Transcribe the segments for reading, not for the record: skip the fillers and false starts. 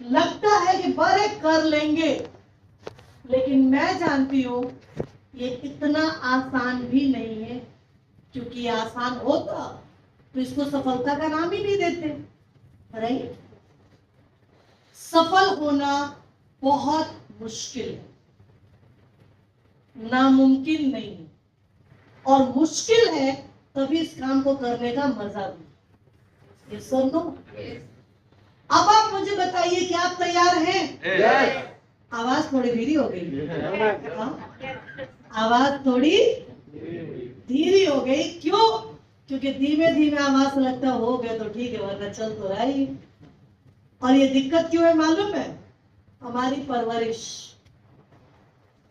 लगता है कि बड़े कर लेंगे, लेकिन मैं जानती हूं ये इतना आसान भी नहीं है, क्योंकि ये आसान होता तो इसको सफलता का नाम ही नहीं देते। राइट? सफल होना बहुत मुश्किल है, नामुमकिन नहीं है, और मुश्किल है तभी इस काम को करने का मजा भी। ये सुन लो। अब आप मुझे बताइए कि आप तैयार हैं? Yes. आवाज थोड़ी धीरी हो गई। हाँ? आवाज थोड़ी धीरी हो गई। क्यों? क्योंकि धीमे धीमे आवाज से लगता हो गया तो ठीक है, वरना चल तो रहा ही। और ये दिक्कत क्यों है मालूम है? हमारी परवरिश।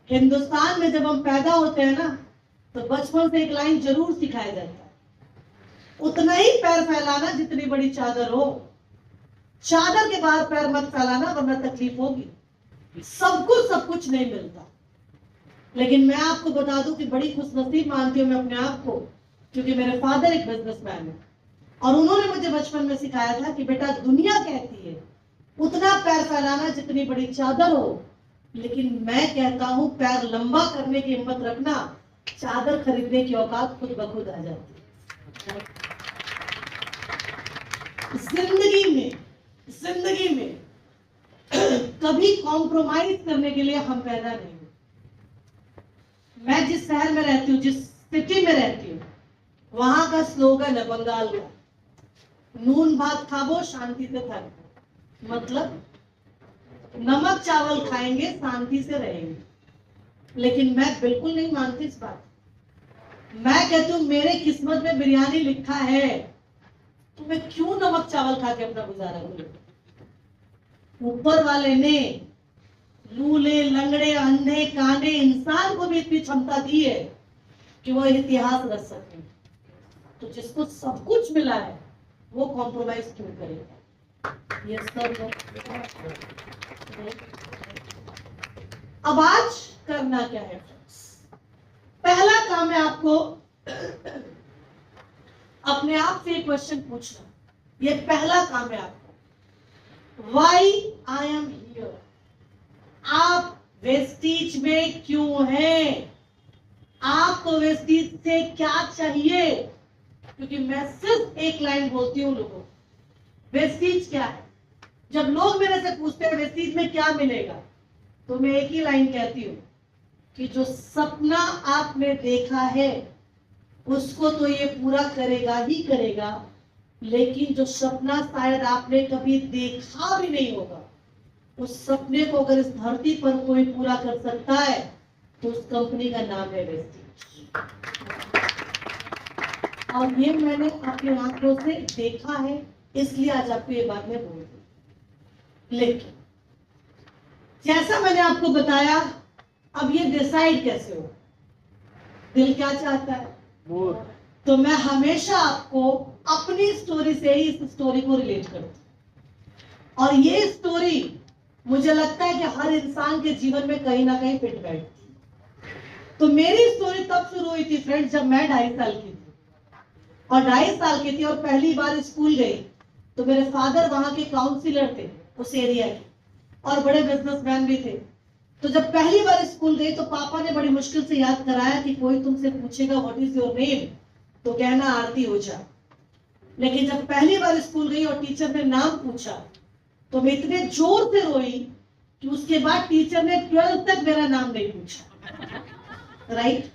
हिंदुस्तान में जब हम पैदा होते हैं ना, तो बचपन से एक लाइन जरूर सिखाया जाता है, उतना ही पैर फैलाना जितनी बड़ी चादर हो। चादर के बाहर पैर मत फैलाना, वरना तकलीफ होगी। सब कुछ नहीं मिलता। लेकिन मैं आपको बता दूं कि बड़ी खुशनसीब मानती हूं मैं अपने आप को, क्योंकि मेरे फादर एक बिजनेसमैन है, और उन्होंने मुझे बचपन में सिखाया था कि बेटा, दुनिया कहती है उतना पैर फैलाना जितनी बड़ी चादर हो, लेकिन मैं कहता हूं पैर लंबा करने की हिम्मत रखना, चादर खरीदने की औकात खुद ब खुद आ जाती है। जिंदगी में कभी कॉम्प्रोमाइज करने के लिए हम पैदा नहीं हुए। मैं जिस शहर में रहती हूँ, जिस सिटी में रहती हूँ, वहां का स्लोगन है बंगाल का, नून भात खाबो शांति से थको। मतलब नमक चावल खाएंगे शांति से रहेंगे। लेकिन मैं बिल्कुल नहीं मानती इस बात। मैं कहती हूँ मेरे किस्मत में बिरयानी लिखा है, तो मैं क्यों नमक चावल खा के अपना गुजारा करूं? ऊपर वाले ने लूले लंगड़े अंधे काने इंसान को भी इतनी क्षमता दी है कि वो इतिहास रच सके। तो जिसको सब कुछ मिला है वो कॉम्प्रोमाइज क्यों करेगा? ये सब अब आज करना क्या है? पहला काम है आपको अपने आप से एक क्वेश्चन पूछना। ये पहला काम है आपको, व्हाई आई एम हियर। आप वेस्टीज में क्यों हैं? आपको वेस्टीज से क्या चाहिए? क्योंकि मैं सिर्फ एक लाइन बोलती हूँ लोगों, वेस्टीज क्या है? जब लोग मेरे से पूछते हैं वेस्टीज में क्या मिलेगा, तो मैं एक ही लाइन कहती हूँ कि जो सपना आपने देखा है उसको तो ये पूरा करेगा ही करेगा, लेकिन जो सपना शायद आपने कभी देखा भी नहीं होगा, उस सपने को अगर इस धरती पर कोई पूरा कर सकता है तो उस कंपनी का नाम है वेस्टीज। और ये मैंने अपनी आंखों से देखा है, इसलिए आज आपको ये बात मैं बोल रही। लेकिन जैसा मैंने आपको बताया, अब ये डिसाइड कैसे हो? दिल क्या चाहता है? तो मैं हमेशा आपको अपनी स्टोरी से ही इस स्टोरी को रिलेट करती हूँ, और ये स्टोरी मुझे लगता है कि हर इंसान के जीवन में कहीं ना कहीं फिट बैठती है। तो मेरी स्टोरी तब शुरू हुई थी फ्रेंड्स, जब मैं 2.5 साल की थी, और 2.5 साल की थी और पहली बार स्कूल गई। तो मेरे फादर वहां के काउंसिलर थे उस एरिया के, और बड़े बिजनेसमैन भी थे। तो जब पहली बार स्कूल गई तो पापा ने बड़ी मुश्किल से याद कराया कि कोई तुमसे पूछेगा व्हाट इज योर नेम, तो कहना आरती ओझा। लेकिन जब पहली बार स्कूल गई और टीचर ने नाम पूछा, तो मैं इतने जोर से रोई कि उसके बाद टीचर ने 12th तक मेरा नाम नहीं पूछा। राइट?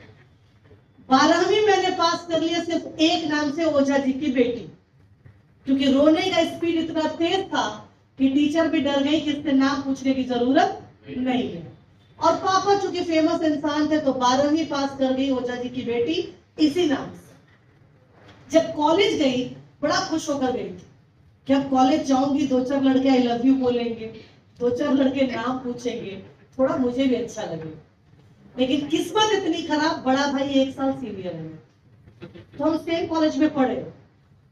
12वीं मैंने पास कर लिया सिर्फ एक नाम से, ओझा जी की बेटी, क्योंकि रोने का स्पीड इतना तेज था कि टीचर भी डर गई कि इससे नाम पूछने की जरूरत नहीं है। और पापा चूंकि फेमस इंसान थे तो 12वीं पास कर गई ओझा जी की बेटी इसी नाम से। जब कॉलेज गई बड़ा खुश होकर गई थी कि अब कॉलेज जाऊंगी, 2-4 लड़के आई लव यू बोलेंगे, 2-4 लड़के नाम पूछेंगे, थोड़ा मुझे भी अच्छा लगेगा। लेकिन किस्मत इतनी खराब, बड़ा भाई 1 साल सीनियर है, तो हम सेम कॉलेज में पढ़े,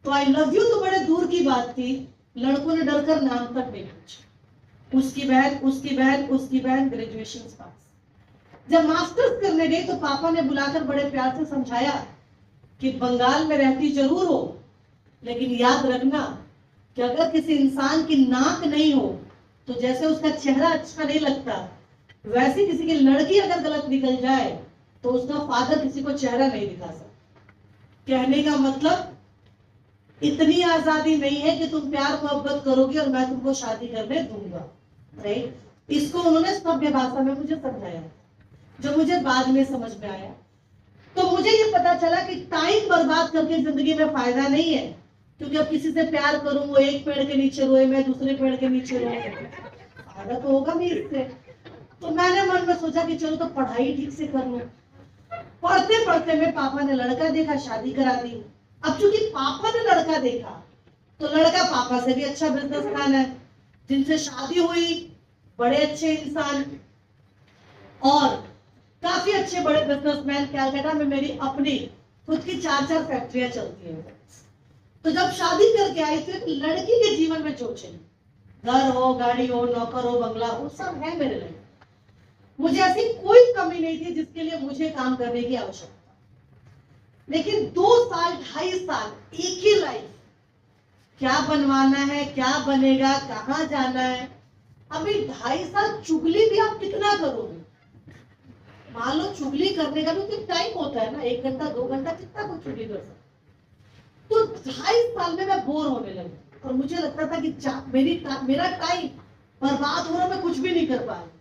तो आई लव यू तो बड़े दूर की बात थी, लड़कों ने डरकर नाम तक नहीं पूछा। उसकी बहन ग्रेजुएशन पास। जब मास्टर्स करने गई तो पापा ने बुलाकर बड़े प्यार से समझाया कि बंगाल में रहती जरूर हो, लेकिन याद रखना कि अगर किसी इंसान की नाक नहीं हो तो जैसे उसका चेहरा अच्छा नहीं लगता, वैसे किसी की लड़की अगर गलत निकल जाए तो उसका फादर किसी को चेहरा नहीं दिखा सकता। कहने का मतलब इतनी आजादी नहीं है कि तुम प्यार मोहब्बत करोगे और मैं तुमको शादी करने दूंगा, राइट। इसको उन्होंने सभ्य भाषा में मुझे समझाया, जो मुझे बाद में समझ में आया। तो मुझे ये पता चला कि टाइम बर्बाद करके जिंदगी में फायदा नहीं है, क्योंकि अब किसी से प्यार करूं, वो एक पेड़ के नीचे रोए, मैं दूसरे पेड़ के नीचे रोए, फायदा तो होगा नहीं इससे। तो मैंने मन में सोचा कि चलो तो पढ़ाई ठीक से कर लूं। पढ़ते पढ़ते में पापा ने लड़का देखा, शादी करा दी। अब चूंकि पापा ने लड़का देखा तो लड़का पापा से भी अच्छा बिजनेसमैन है, जिनसे शादी हुई बड़े अच्छे इंसान और काफी अच्छे बड़े बिजनेसमैन। कलकत्ता में मेरी अपनी खुद की 4-4 फैक्ट्रियां चलती हैं। तो जब शादी करके आई तो एक लड़की के जीवन में जो चाहिए, घर हो, गाड़ी हो, नौकर हो, बंगला हो, सब है मेरे लिए। मुझे ऐसी कोई कमी नहीं थी जिसके लिए मुझे काम करने की आवश्यकता। लेकिन 2 साल 2.5 साल एक ही लाइफ, क्या बनवाना है, क्या बनेगा, कहाँ जाना है। अभी 2.5 साल चुगली भी आप कितना करोगे? मान लो चुगली करने का भी तो टाइम होता है ना, 1 घंटा 2 घंटा, कितना कुछ चुगली कर सकते। तो 2.5 साल में मैं बोर होने लगी और मुझे लगता था कि मेरा टाइम बर्बाद हो रहा, मैं कुछ भी नहीं कर पा रही।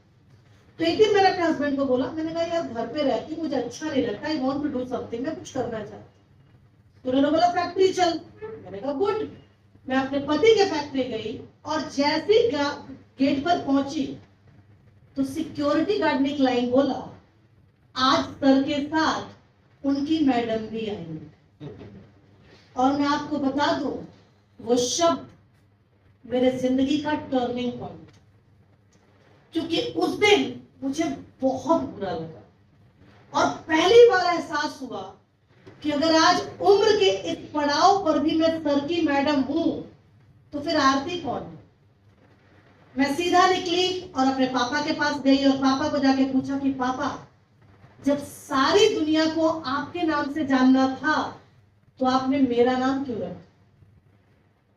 तो एक दिन मैंने अपने हस्बैंड को बोला, मैंने कहा यार घर पे रहती मुझे अच्छा नहीं लगता, I want to do something, मैं कुछ करना चाहती हूँ। तो उन्होंने बोला फैक्ट्री चल। मैंने कहा गुड। मैं अपने पति के फैक्ट्री गई और जैसे गेट पर पहुंची तो सिक्योरिटी गार्ड ने एक लाइन बोला, आज सर के साथ उनकी मैडम भी आएंगी। और मैं आपको बता दूं, वो शब्द मेरे जिंदगी का टर्निंग पॉइंट, क्योंकि उस दिन मुझे बहुत बुरा लगा और पहली बार एहसास हुआ कि अगर आज उम्र के इस पड़ाव पर भी मैं सर की मैडम हूं तो फिर आरती कौन है। मैं सीधा निकली और अपने पापा के पास गई और पापा को जाके पूछा कि पापा, जब सारी दुनिया को आपके नाम से जानना था तो आपने मेरा नाम क्यों रखा?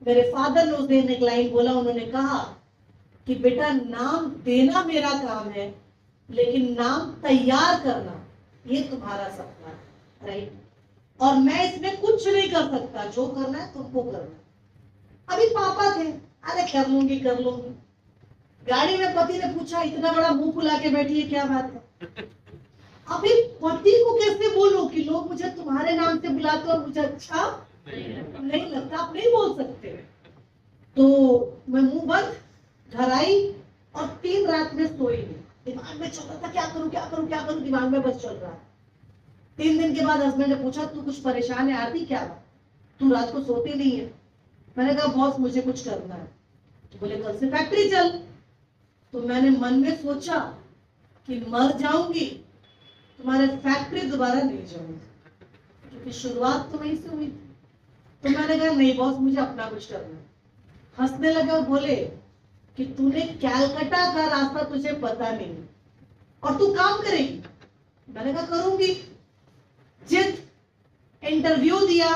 मेरे फादर ने उस दिन एक लाइन बोला, उन्होंने कहा कि बेटा नाम देना मेरा काम है, लेकिन नाम तैयार करना ये तुम्हारा सपना है, राइट। और मैं इसमें कुछ नहीं कर सकता, जो करना है तुमको करना। अभी पापा थे, अरे कर लूंगी कर लूंगी। गाड़ी में पति ने पूछा, इतना बड़ा मुंह फुला के बैठी है, क्या बात है? अभी पति को कैसे बोलूं कि लोग मुझे तुम्हारे नाम से बुलाते और मुझे अच्छा नहीं लगता, आप नहीं बोल सकते। तो मैं मुंह बंद घर आई और 3 रात में सोई नहीं। दिमाग में चल रहा था क्या करूं क्या करूं क्या करूं, दिमाग में बस चल रहा। 3 दिन के बाद हस्बैंड ने पूछा, तू कुछ परेशान है आरती, क्या बात, तू रात को सोती नहीं है? मैंने कहा बॉस मुझे कुछ करना है। तो बोले कल से फैक्ट्री चल। तो मैंने मन में सोचा कि मर जाऊंगी तुम्हारे फैक्ट्री दोबारा नहीं जाऊंगी, क्योंकि शुरुआत तो वहीं से हुई थी। तो मैंने कहा नहीं बॉस, मुझे अपना कुछ करना है। हंसने लगे और बोले कि तूने कलकत्ता का रास्ता तुझे पता नहीं और तू काम करेगी? मैंने कहा करूंगी। जित इंटरव्यू दिया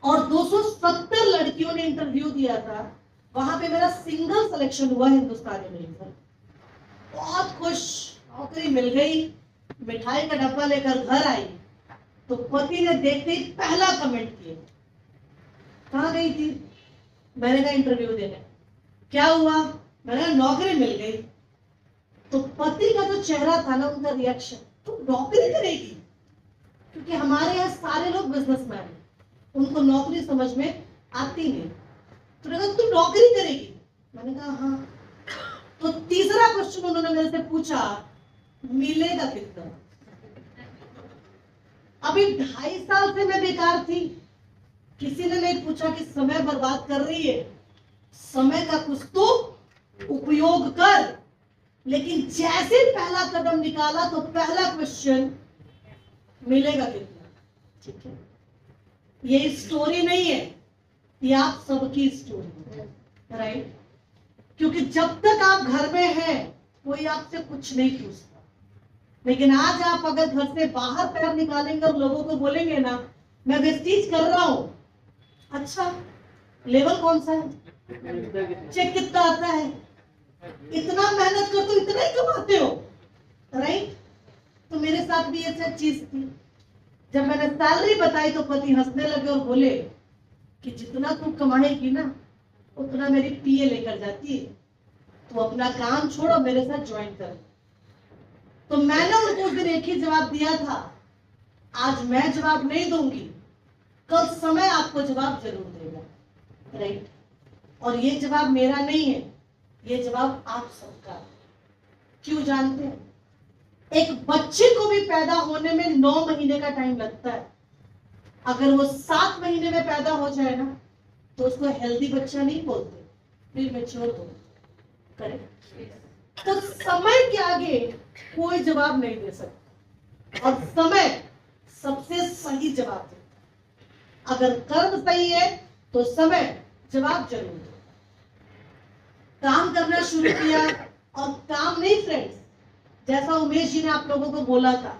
और 270 लड़कियों ने इंटरव्यू दिया था, वहां पे मेरा सिंगल सिलेक्शन हुआ हिंदुस्तानी में। बहुत खुश, नौकरी मिल गई। मिठाई का डब्बा लेकर घर आई तो पति ने देखते ही पहला कमेंट किया, कहाँ गई थी? मैंने कहा इंटरव्यू देने। क्या हुआ? मैंने कहा नौकरी मिल गई। तो पति का जो चेहरा था ना, उनका रिएक्शन, तो नौकरी करेगी? क्योंकि हमारे यहाँ सारे लोग बिजनेसमैन हैं, उनको नौकरी समझ में आती नहीं। तो मैंने कहा तू नौकरी करेगी? मैंने कहा हाँ। तो तीसरा क्वेश्चन उन्होंने मेरे से पूछा, मिलेगा कितना? अभी 2.5 साल से मैं बेकार थी, किसी ने नहीं पूछा कि समय बर्बाद कर रही है, समय का कुछ तो उपयोग कर। लेकिन जैसे पहला कदम निकाला तो पहला क्वेश्चन, मिलेगा कितना? ठीक है, ये स्टोरी नहीं है, ये आप सबकी स्टोरी है, राइट। क्योंकि जब तक आप घर में हैं कोई आपसे कुछ नहीं पूछता, लेकिन आज आप अगर घर से बाहर पैर निकालेंगे और लोगों को बोलेंगे ना मैं वेस्टीज कर रहा हूं, अच्छा लेवल कौन सा है, चेक कितना आता है, इतना मेहनत करते हो, इतना ही कमाते हो, राइट? तो मेरे साथ भी ये सब चीज थी। जब मैंने सैलरी बताई तो पति हंसने लगे और बोले कि जितना तू कमाएगी ना उतना मेरी पीए लेकर जाती है, तो अपना काम छोड़ो, मेरे साथ ज्वाइन कर। तो मैंने उनको उस दिन एक ही जवाब दिया था, आज मैं जवाब नहीं दूंगी, कल समय आपको जवाब जरूर देगा, राइट? और ये जवाब मेरा नहीं है, ये जवाब आप सबका। क्यों जानते हैं? एक बच्चे को भी पैदा होने में 9 महीने का टाइम लगता है। अगर वो 7 महीने में पैदा हो जाए ना तो उसको हेल्दी बच्चा नहीं बोलते, प्रीमैच्योर बोलते, करेक्ट? तो समय के आगे कोई जवाब नहीं दे सकता, और समय सबसे सही जवाब देता। अगर कर्म सही है तो समय जवाब जरूर दे। काम करना शुरू किया, और काम नहीं फ्रेंड्स, जैसा उमेश जी ने आप लोगों को बोला था,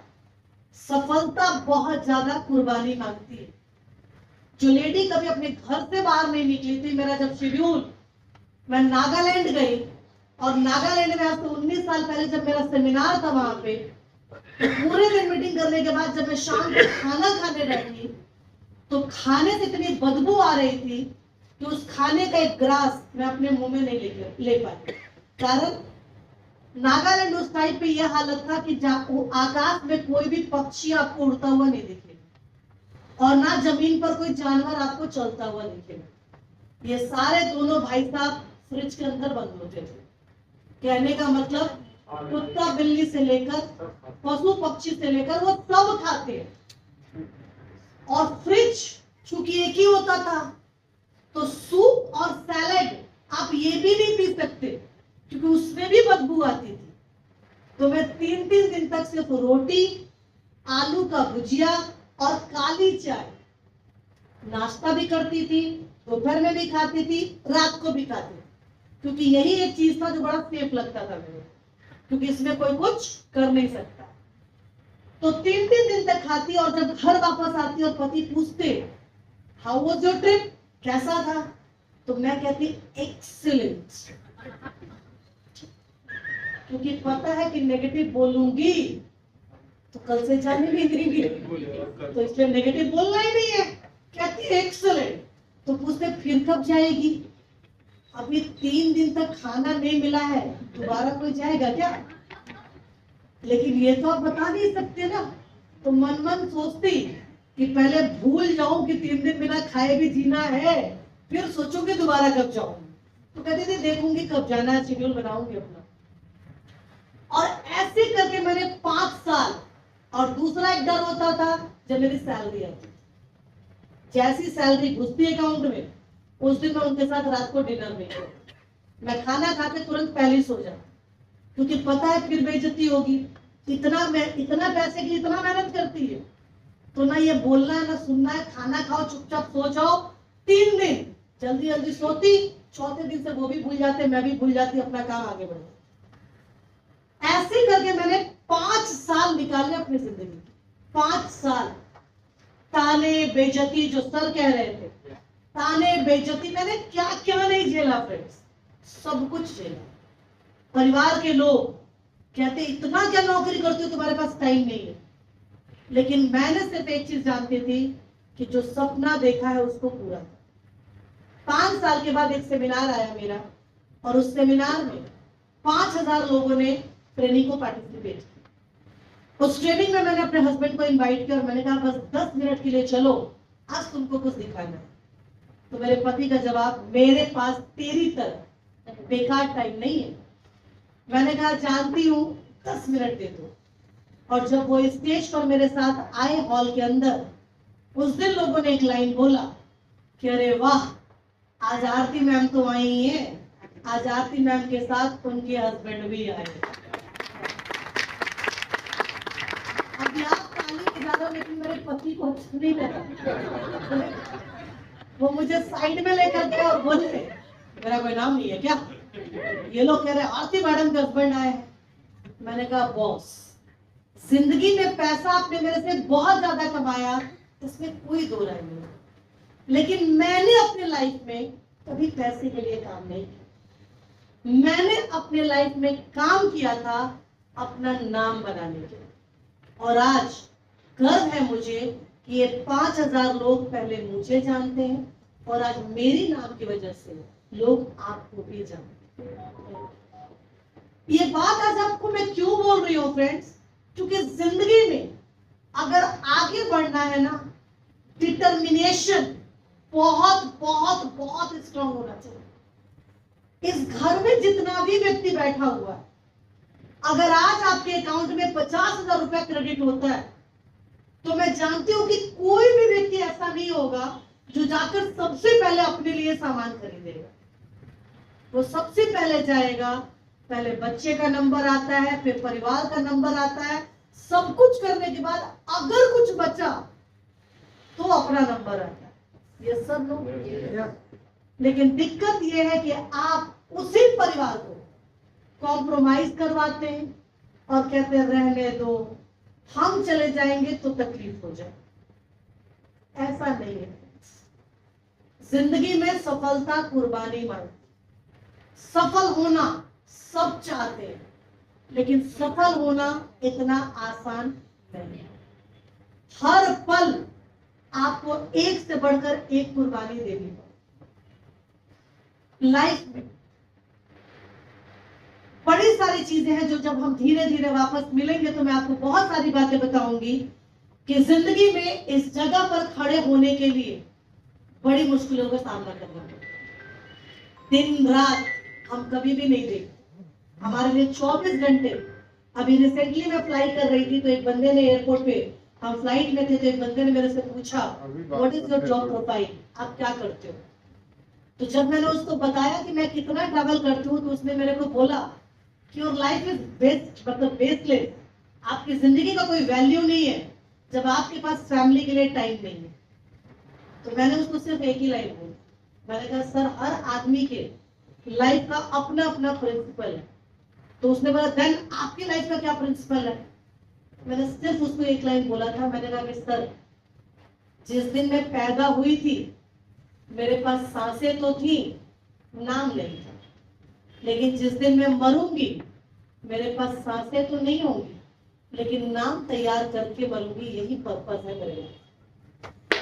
सफलता बहुत ज्यादा कुर्बानी मांगती है। जो लेडी कभी अपने घर से बाहर नहीं निकली थी, मेरा जब शेड्यूल, मैं नागालैंड गई, और नागालैंड में आज से 19 साल पहले जब मेरा सेमिनार था वहां पे, तो पूरे दिन मीटिंग करने के बाद जब मैं शाम को खाना खाने बैठी तो खाने से इतनी बदबू आ रही थी कि उस खाने का एक ग्रास मैं अपने मुंह में नहीं ले पाई। कारण नागालैंड उस टाइप पे यह हालत था कि आकाश में कोई भी पक्षी आपको उड़ता हुआ नहीं दिखेगा, और ना जमीन पर कोई जानवर आपको चलता हुआ दिखेगा। ये सारे दोनों भाई साहब फ्रिज के अंदर बंद होते थे। कहने का मतलब कुत्ता बिल्ली से लेकर पशु पक्षी से लेकर वो सब खाते हैं। और फ्रिज चूंकि एक ही होता था, तो सूप और सैलेड आप ये भी नहीं पी सकते क्योंकि उसमें भी बदबू आती थी। तो मैं 3-3 दिन तक सिर्फ रोटी, आलू का भुजिया और काली चाय नाश्ता भी करती थी, दोपहर में भी खाती थी, रात को भी खाती थी, क्योंकि यही एक चीज था जो बड़ा सेफ लगता था मेरे, क्योंकि इसमें कोई कुछ कर नहीं सकता। तो 3-3 दिन तक खाती, और जब घर वापस आती और पति पूछते हाउ वाज योर ट्रिप, कैसा था, तो मैं कहती एक्सीलेंट, क्योंकि पता है कि नेगेटिव बोलूंगी तो कल से जाने नहीं देंगे, तो इसलिए नेगेटिव बोलना ही नहीं है। कहती एक्सीलेंट। तो पूछते फिर कब जाएगी, अभी 3 दिन तक खाना नहीं मिला है, दोबारा कोई जाएगा क्या? लेकिन ये तो आप बता नहीं सकते ना। तो मन मन सोचती कि पहले भूल जाऊं कि 3 दिन बिना खाए भी जीना है, फिर सोचूंगी दोबारा कब जाऊं। तो कहती थी देखूंगी कब जाना है, शेड्यूल बनाऊंगी अपना। और ऐसे करके मैंने 5 साल। और दूसरा एक डर होता था जब मेरी सैलरी आती, जैसी सैलरी घुसती अकाउंट में, उस दिन मैं उनके साथ रात को डिनर में, मैं खाना खाते तुरंत पहले सो जाऊं, क्योंकि पता है फिर बेइज्जती होगी। इतना पैसे की इतना मेहनत करती है, तो ना ये बोलना है ना सुनना है, खाना खाओ चुपचाप सो जाओ। 3 दिन जल्दी जल्दी सोती, चौथे दिन से वो भी भूल जाते, मैं भी भूल जाती, अपना काम आगे बढ़ता। ऐसे करके मैंने 5 साल निकाले अपनी जिंदगी, 5 साल। ताने बेइज्जती जो सर कह रहे थे, ताने बेइज्जती, मैंने क्या क्या नहीं झेला फ्रेंड्स, सब कुछ झेला। परिवार के लोग कहते इतना क्या नौकरी करती हो, तुम्हारे पास टाइम नहीं है। लेकिन मैंने सिर्फ एक चीज जानती थी कि जो सपना देखा है उसको पूरा। 5 साल के बाद एक सेमिनार आया मेरा, और उस सेमिनार में 5000 लोगों ने ट्रेनिंग को पार्टिसिपेट किया। उस ट्रेनिंग में मैंने अपने हस्बैंड को इनवाइट किया और मैंने कहा बस 10 मिनट के लिए चलो, आज तुमको कुछ दिखाना है। तो मेरे पति का जवाब, मेरे पास तेरी तरह बेकार टाइम नहीं है। मैंने कहा जानती हूँ, 10 मिनट दे दो। और जब वो स्टेज पर मेरे साथ आए हॉल के अंदर, उस दिन लोगों ने एक लाइन बोला कि अरे वाह, आज आरती मैम तो आई है, आज आरती मैम के साथ उनके हस्बैंड भी आए। अभी आप ताली बजा रहे हो, लेकिन मेरे पति को अच्छा नहीं लगा। वो मुझे साइड में लेकर गए और बोले मेरा कोई नाम नहीं है क्या? ये लोग कह रहे आरती मैडम के हस्बैंड आए हैं। मैंने कहा बॉस, जिंदगी में पैसा आपने मेरे से बहुत ज्यादा कमाया, इसमें कोई दो राय नहीं, लेकिन मैंने अपने लाइफ में कभी पैसे के लिए काम नहीं किया। मैंने अपने लाइफ में काम किया था अपना नाम बनाने के लिए, और आज गर्व है मुझे कि ये 5000 लोग पहले मुझे जानते हैं और आज मेरी नाम की वजह से लोग आपको भी जानते हैं। ये बात आज आपको मैं क्यों बोल रही हूँ फ्रेंड्स, क्योंकि जिंदगी में अगर आगे बढ़ना है ना, डिटर्मिनेशन बहुत बहुत बहुत स्ट्रांग होना चाहिए। इस घर में जितना भी व्यक्ति बैठा हुआ है, अगर आज आपके अकाउंट में 50,000 रुपया क्रेडिट होता है, तो मैं जानती हूं कि कोई भी व्यक्ति ऐसा नहीं होगा जो जाकर सबसे पहले अपने लिए सामान खरीदेगा। वो सबसे पहले जाएगा, पहले बच्चे का नंबर आता है, फिर परिवार का नंबर आता है, सब कुछ करने के बाद अगर कुछ बचा तो अपना नंबर आता है। ये सब लोग, लेकिन दिक्कत यह है कि आप उसी परिवार को कॉम्प्रोमाइज करवाते हैं और कहते हैं रहने दो, हम चले जाएंगे तो तकलीफ हो जाए। ऐसा नहीं है। जिंदगी में सफलता कुर्बानी मांगती। सफल होना सब चाहते हैं, लेकिन सफल होना इतना आसान नहीं है। हर पल आपको एक से बढ़कर एक कुर्बानी देनी पड़ेगी। लाइफ में बड़ी सारी चीजें हैं जो जब हम धीरे धीरे वापस मिलेंगे तो मैं आपको बहुत सारी बातें बताऊंगी कि जिंदगी में इस जगह पर खड़े होने के लिए बड़ी मुश्किलों का सामना करना पड़ता है। दिन रात हम कभी भी नहीं देखते, हमारे लिए 24 घंटे। अभी रिसेंटली मैं फ्लाई कर रही थी तो एक बंदे ने एयरपोर्ट पे, हम फ्लाइट में थे तो एक बंदे ने मेरे से पूछा what is your job profile, आप क्या करते हो। तो जब मैंने उसको बताया कि मैं कितना ट्रैवल करती हूँ तो उसने मेरे को बोला कि योर लाइफ इज वेस्ट, मतलब वेस्टलेस, आपकी जिंदगी का कोई वैल्यू नहीं है जब आपके पास फैमिली के लिए टाइम नहीं है। तो मैंने उसको सिर्फ एक ही लाइन बोली, मैंने कहा सर हर आदमी के लाइफ का अपना अपना प्रिंसिपल है। तो उसने बोला देन आपकी लाइफ का क्या प्रिंसिपल है। मैंने सिर्फ उसको एक लाइन बोला था, मैंने कहा कि सर जिस दिन मैं पैदा हुई थी मेरे पास सांसें तो थी, नाम नहीं था, लेकिन जिस दिन मैं मरूंगी मेरे पास सांसें तो नहीं होंगी, लेकिन नाम तैयार करके मरूंगी। यही पर्पस है मेरे लिए।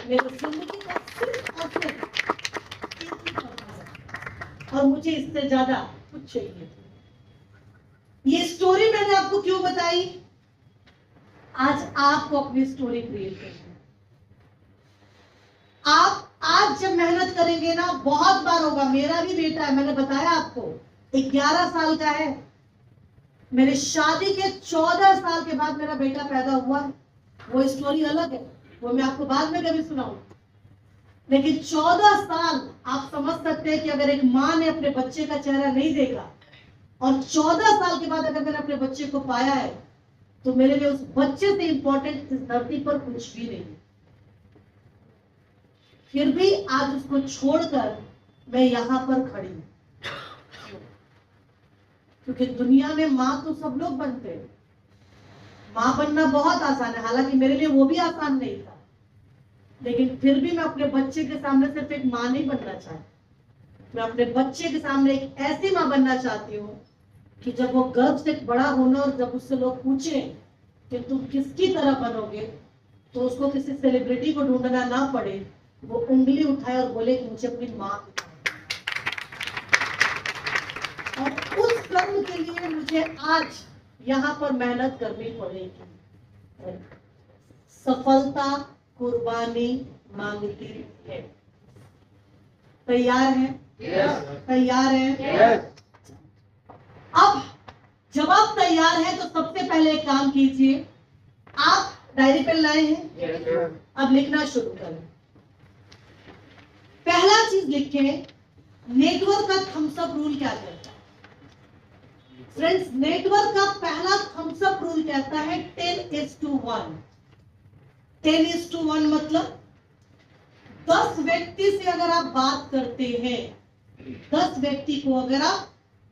मेरी जिंदगी का सिर्फ और सिर्फ एक ही पर्पस है और मुझे इससे ज्यादा कुछ चाहिए। ये स्टोरी मैंने आपको क्यों बताई, आज आपको अपनी स्टोरी क्रिएट करनी है। आप आज जब मेहनत करेंगे ना, बहुत बार होगा। मेरा भी बेटा है, मैंने बताया आपको, 11 साल का है। मेरे शादी के 14 साल के बाद मेरा बेटा पैदा हुआ। वो स्टोरी अलग है, वो मैं आपको बाद में कभी सुनाऊं। लेकिन 14 साल आप समझ सकते हैं कि अगर एक माँ ने अपने बच्चे का चेहरा नहीं देखा और 14 साल के बाद अगर मैंने अपने बच्चे को पाया है, तो मेरे लिए उस बच्चे से इंपॉर्टेंट इस धरती पर कुछ भी नहीं। फिर भी आज उसको छोड़कर मैं यहां पर खड़ी हूं, क्योंकि दुनिया में माँ तो सब लोग बनते हैं। माँ बनना बहुत आसान है, हालांकि मेरे लिए वो भी आसान नहीं था, लेकिन फिर भी मैं अपने बच्चे के सामने सिर्फ एक माँ नहीं बनना चाहती। मैं अपने बच्चे के सामने एक ऐसी माँ बनना चाहती हूँ कि जब वो गर्व से बड़ा होना और जब उससे लोग पूछे कि तुम किसकी तरह बनोगे, तो उसको किसी सेलिब्रिटी को ढूंढना ना पड़े, वो उंगली उठाए और बोले कि मुझे अपनी माँ की तरह। और उस कर्म के लिए मुझे आज यहाँ पर मेहनत करनी पड़ेगी। सफलता कुर्बानी मांगती है। तैयार है? तैयार है? अब जब आप तैयार हैं तो सबसे पहले एक काम कीजिए, आप डायरी पेन लाए हैं? अब लिखना शुरू करें। पहला चीज लिखें, नेटवर्क का थम्स अप रूल क्या कहता है। फ्रेंड्स, नेटवर्क का पहला थम्स अप रूल कहता है 10:1। 10:1 मतलब 10 व्यक्ति से अगर आप बात करते हैं, 10 व्यक्ति को अगर आप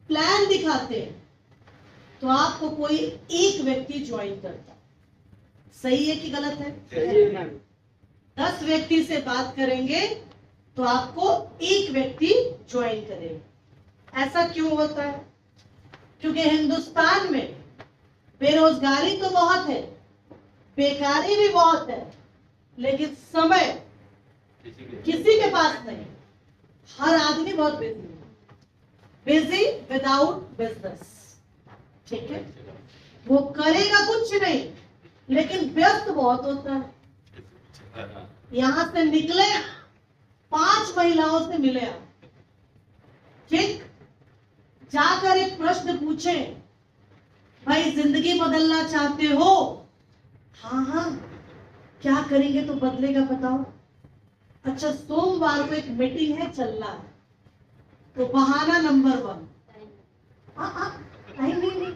प्लान दिखाते हैं, तो आपको कोई एक व्यक्ति ज्वाइन करता है। सही है कि गलत है? 10 व्यक्ति से बात करेंगे तो आपको एक व्यक्ति ज्वाइन करेगा। ऐसा क्यों होता है? क्योंकि हिंदुस्तान में बेरोजगारी तो बहुत है, बेकारी भी बहुत है, लेकिन समय किसी के पास नहीं। हर आदमी बहुत बिजी है, बिजी विदाउट बिजनेस। ठीक है, वो करेगा कुछ नहीं, लेकिन व्यस्त बहुत होता है। यहां से निकले, 5 महिलाओं से मिले आप, ठीक, जाकर एक प्रश्न पूछे, भाई जिंदगी बदलना चाहते हो? हाँ हाँ, क्या करेंगे तो बदलेगा बताओ? अच्छा, सोमवार को एक मीटिंग है, चलना है, तो बहाना नंबर 1, नहीं,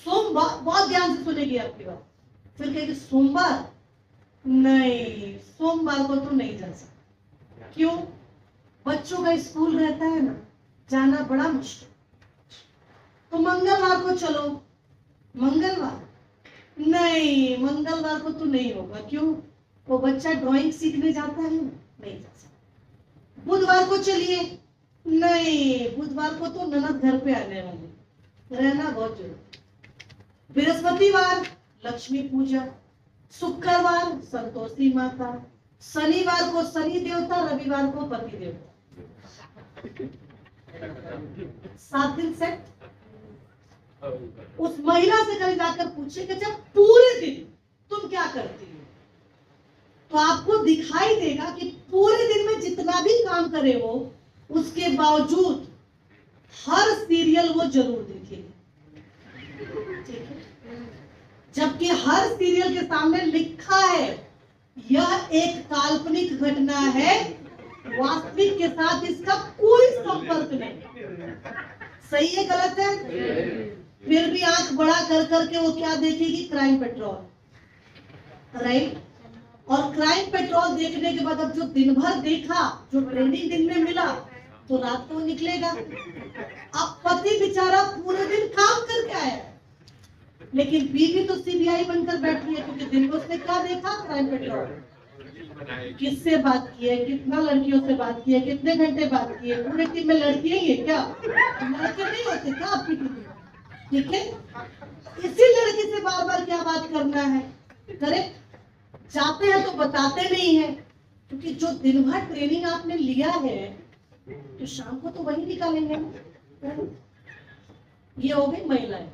सोमवार, बहुत ध्यान से सुनेगी आपकी बात। फिर कहेगी सोमवार नहीं, सोमवार को तो नहीं जा सकता। क्यों? बच्चों का स्कूल रहता है ना, जाना बड़ा मुश्किल। तो मंगलवार को चलो। मंगलवार नहीं, मंगलवार को तो नहीं होगा। क्यों? वो बच्चा ड्राइंग सीखने जाता है, नहीं जा सकता। बुधवार को चलिए। नहीं, बुधवार को तो ननद घर पे आने वाली, रहना बहुत जरूरी। बृहस्पतिवार लक्ष्मी पूजा, शुक्रवार संतोषी माता, शनिवार को शनि देवता, रविवार को पति देवता। 7 दिन सेट। उस महिला से कभी जाकर पूछे कि जब पूरे दिन तुम क्या करती हो, तो आपको दिखाई देगा कि पूरे दिन में जितना भी काम करे हो, उसके बावजूद हर सीरियल वो जरूर देखेगी। ठीक है, जबकि हर सीरियल के सामने लिखा है यह एक काल्पनिक घटना है, वास्तविक के साथ इसका कोई संपर्क नहीं। सही है गलत है? फिर भी आंख बड़ा कर करके वो क्या देखेगी? Crime petrol, right? और क्राइम पेट्रोल देखने के बाद अब जो दिन भर देखा, जो ट्रेनिंग दिन में मिला, तो रात को निकलेगा। अब पति बेचारा पूरे दिन काम करके आया, लेकिन बीवी तो सीबीआई बनकर बैठी है, क्योंकि दिन को उसने क्या देखा? Crime petrol. किससे बात की है, कितना लड़कियों से बात की है, कितने घंटे बात की है? पूरे टीम में लड़कियां ही है क्या? लड़के नहीं होते क्या आपकी टीम में? ठीक है, इसी लड़की से बार बार क्या बात करना है? करेक्ट। जाते हैं तो बताते नहीं है, क्योंकि जो दिन भर ट्रेनिंग आपने लिया है, तो शाम को तो वही निकालेंगे ना। ये हो गई महिलाएं।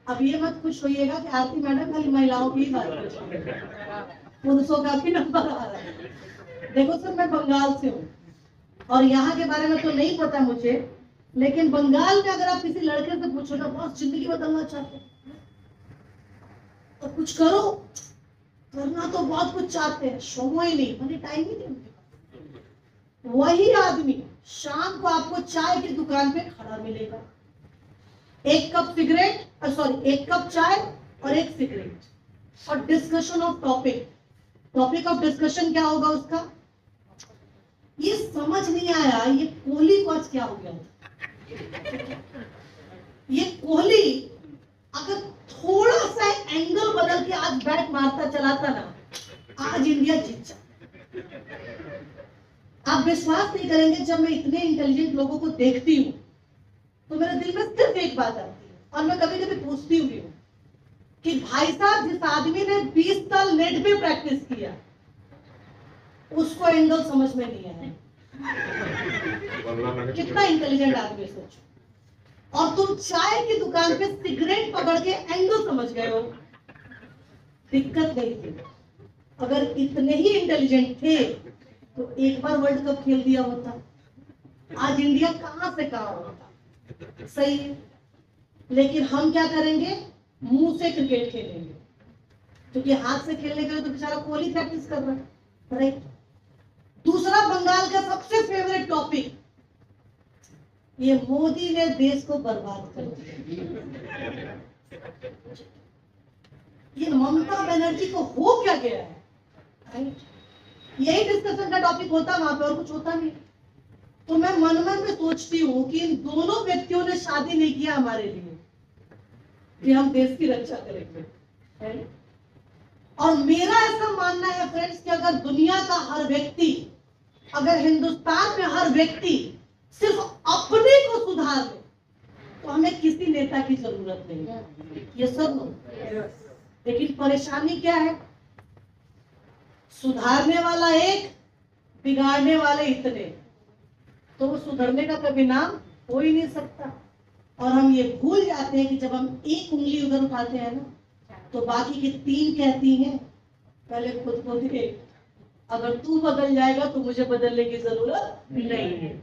अब ये मत खुश होइएगा कि आरती मैडम खाली महिलाओं की बात करती है, पुरुषों का भी नंबर आ रहा है। देखो सर, मैं बंगाल से हूँ और यहाँ के बारे में तो नहीं पता मुझे, लेकिन बंगाल में अगर आप किसी लड़के से पूछो ना, बहुत जिंदगी बदलना चाहते तो कुछ करो, करना तो बहुत कुछ चाहते हैं, समय नहीं, मैंने टाइम ही नहीं। वही आदमी शाम को आपको चाय की दुकान पे खड़ा मिलेगा, एक कप चाय और एक सिगरेट, और discussion of topic of discussion क्या होगा उसका? ये समझ नहीं आया, ये कोहली को आज क्या हो गया? ये कोहली अगर थोड़ा सा एंगल बदल के आज बैट मारता चलाता ना, आज इंडिया जीत जाता। आप विश्वास नहीं करेंगे, जब मैं इतने इंटेलिजेंट लोगों को देखती हूँ तो मेरे दिल में सिर्फ एक बात आती है, और मैं कभी कभी पूछती हूँ कि भाई साहब, जिस आदमी ने 20 साल नेट पे प्रैक्टिस किया, उसको एंगल समझ में नहीं आया। कितना इंटेलिजेंट आदमी, सोचो। और तुम चाय की दुकान पे सिगरेट पकड़ के एंगल समझ गए हो। दिक्कत नहीं थी। अगर इतने ही इंटेलिजेंट थे तो एक बार वर्ल्ड कप खेल दिया होता, आज इंडिया कहां से कहां होता। सही है, लेकिन हम क्या करेंगे? मुंह से क्रिकेट खेलेंगे, क्योंकि हाथ से खेलने के लिए तो बेचारा कोहली प्रैक्टिस कर रहा है, राइट? दूसरा, बंगाल का सबसे फेवरेट टॉपिक, ये मोदी ने देश को बर्बाद कर दिया। ये ममता बनर्जी को हो क्या गया है, राइट? यही डिस्कशन का टॉपिक होता वहां पे, और कुछ होता नहीं। तो मैं मन में सोचती हूँ कि इन दोनों व्यक्तियों ने शादी नहीं किया हमारे लिए कि हम देश की रक्षा करेंगे। और मेरा ऐसा मानना है फ्रेंड्स कि अगर दुनिया का हर व्यक्ति, अगर हिंदुस्तान में हर व्यक्ति सिर्फ अपने को सुधार ले तो हमें किसी नेता की जरूरत नहीं है। ये सब, लेकिन परेशानी क्या है, सुधारने वाला एक, बिगाड़ने वाले इतने, तो वो सुधरने का कभी नाम हो ही नहीं सकता। और हम ये भूल जाते हैं कि जब हम एक उंगली उधर उठाते हैं ना तो बाकी की 3 कहती हैं पहले खुद को देख, अगर तू बदल जाएगा तो मुझे बदलने की जरूरत नहीं है।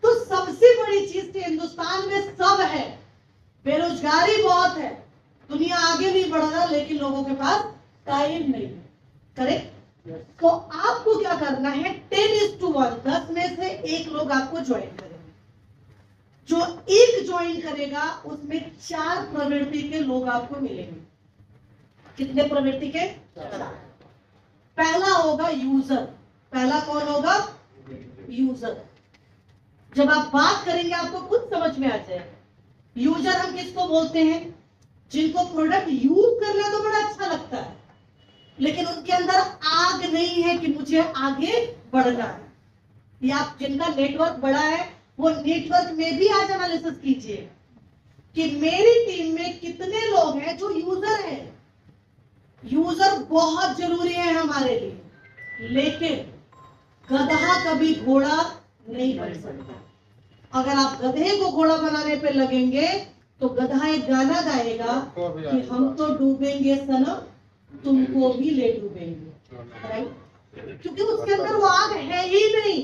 तो सबसे बड़ी चीज कि हिंदुस्तान में सब है, बेरोजगारी बहुत है, दुनिया आगे नहीं बढ़ रहा, लेकिन लोगों के पास टाइम नहीं है। करेक्ट? तो आपको क्या करना है, 10:1, 10 में से एक लोग आपको ज्वाइन करेंगे। जो एक ज्वाइन करेगा उसमें 4 प्रवृत्ति के लोग आपको मिलेंगे। कितने प्रवृत्ति के? 4। पहला होगा यूजर। पहला कौन होगा? यूजर। जब आप बात करेंगे आपको खुद समझ में आ जाएगा। यूजर हम किसको बोलते हैं? जिनको प्रोडक्ट यूज करना तो बड़ा अच्छा लगता है, लेकिन उनके अंदर आग नहीं है कि मुझे आगे बढ़ना है। या जिनका नेटवर्क बड़ा है वो नेटवर्क में भी आज एनालिसिस कीजिए कि मेरी टीम में कितने लोग हैं जो यूजर हैं। यूजर बहुत जरूरी है हमारे लिए, लेकिन गधा कभी घोड़ा नहीं बन सकता। अगर आप गधे को घोड़ा बनाने पे लगेंगे तो गधा एक गाना गाएगा कि हम तो डूबेंगे सनम, तुमको भी ले डूबेंगे, राइट? क्योंकि उसके अंदर वो आग है ही नहीं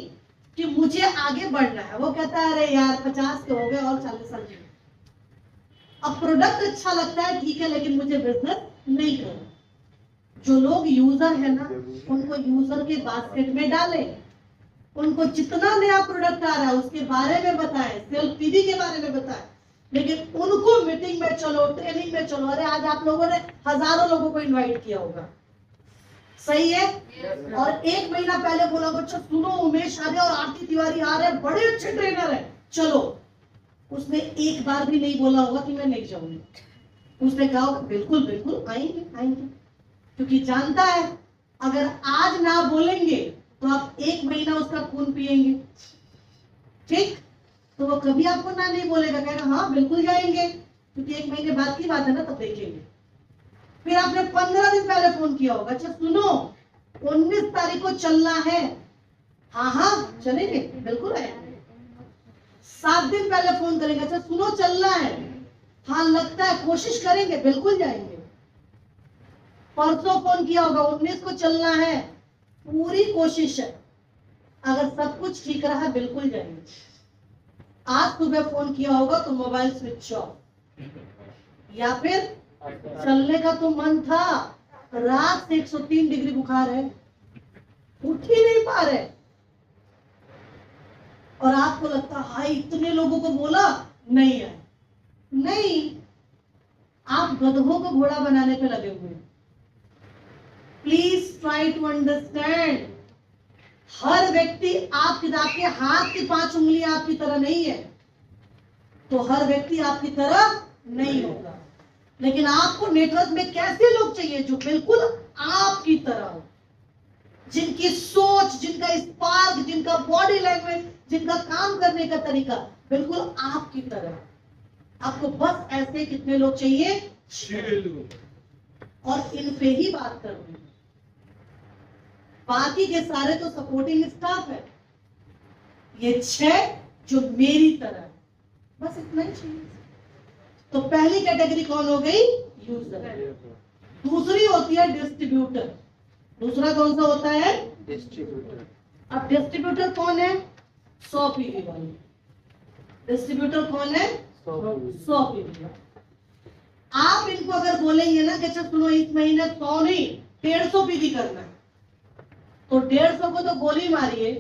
कि मुझे आगे बढ़ना है। वो कहता है अरे यार 50 के हो गए और 40 साल के। अब प्रोडक्ट अच्छा लगता है ठीक है, लेकिन मुझे बिजनेस नहीं करना। जो लोग यूजर है ना, उनको यूजर के बास्केट में डालें, उनको जितना नया प्रोडक्ट आ रहा है उसके बारे में बताएं, सेल्फ पीवी के बारे में बताएं, लेकिन उनको मीटिंग में चलो, ट्रेनिंग में चलो। अरे आज आप लोगों ने हजारों लोगों को इनवाइट किया होगा, सही है? और 1 महीना पहले बोला बच्चा सुनो उमेश आ रहे और आरती तिवारी आ रहे, बड़े अच्छे ट्रेनर है, चलो। उसने एक बार भी नहीं बोला होगा कि मैं नहीं जाऊंगी। उसने कहा बिल्कुल बिल्कुल आएंगे आएंगे, क्योंकि जानता है अगर आज ना बोलेंगे तो आप 1 महीना उसका खून पिएंगे, ठीक? तो वो कभी आपको ना नहीं बोलेगा, कहेगा हाँ बिल्कुल जाएंगे, क्योंकि 1 महीने बाद की बात है ना, तब देखेंगे। फिर आपने 15 दिन पहले फोन किया होगा, अच्छा सुनो 19 तारीख को चलना है, हाँ हाँ चलेंगे बिल्कुल आएंगे। 7 दिन पहले फोन करेंगे, अच्छा सुनो चलना है, हाँ लगता है कोशिश करेंगे बिल्कुल जाएंगे। परसों फोन किया होगा 19 को चलना है, पूरी कोशिश है, अगर सब कुछ ठीक रहा बिल्कुल जाएंगे। आज सुबह फोन किया होगा तो मोबाइल स्विच ऑफ, या फिर चलने का तो मन था, रात से 103 डिग्री बुखार है, उठ ही नहीं पा रहे, और आपको लगता हाय इतने लोगों को बोला नहीं है। नहीं, आप गधों को घोड़ा बनाने पे लगे हुए। प्लीज ट्राई टू अंडरस्टैंड, हर व्यक्ति आपके हाथ की 5 उंगलियां आपकी तरह नहीं है, तो हर व्यक्ति आपकी तरह नहीं होगा। लेकिन आपको नेटवर्क में कैसे लोग चाहिए जो बिल्कुल आपकी तरह हो, जिनकी सोच, जिनका स्पार्क, जिनका बॉडी लैंग्वेज, जिनका काम करने का तरीका बिल्कुल आपकी तरह। आपको बस ऐसे कितने लोग चाहिए? 6 लोग। और इन पे ही बात करूंगी, बाकी के सारे तो सपोर्टिंग स्टाफ है, ये 6 जो मेरी तरह, बस इतना ही चाहिए। तो पहली कैटेगरी कौन हो गई? यूजर। दूसरी होती है डिस्ट्रीब्यूटर। दूसरा कौन सा होता है? डिस्ट्रीब्यूटर। अब डिस्ट्रीब्यूटर कौन है? 100 पीवी वाले। डिस्ट्रीब्यूटर कौन है? 100 पीवी। आप इनको अगर बोलेंगे ना कि अच्छा सुनो इस महीने 100 नहीं 150 पीवी करना है, तो 150 को तो गोली मारिए,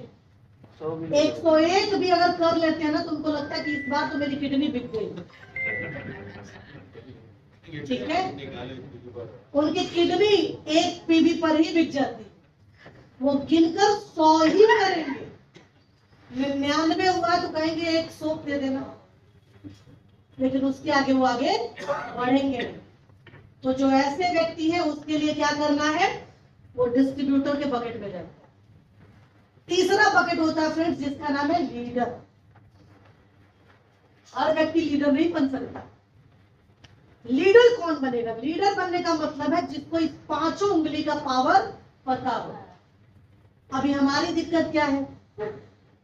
101 भी अगर कर लेते हैं ना तो उनको लगता है कि इस बार तो मेरी किडनी बिक गई, ठीक है? उनकी किडनी 1 पीवी पर ही बिक जाती, वो गिनकर 100 ही करेंगे। 99 हुआ तो कहेंगे 1 सोप दे देना, लेकिन उसके आगे वो आगे बढ़ेंगे। तो जो ऐसे व्यक्ति हैं उसके लिए क्या करना है? वो डिस्ट्रीब्यूटर के बकेट में जाए। तीसरा बकेट होता है फ्रेंड्स जिसका नाम है लीडर। हर व्यक्ति लीडर नहीं बन सकता। लीडर कौन बनेगा? लीडर बनने का मतलब है जिसको इस पांचों उंगली का पावर पता हो। अभी हमारी दिक्कत क्या है,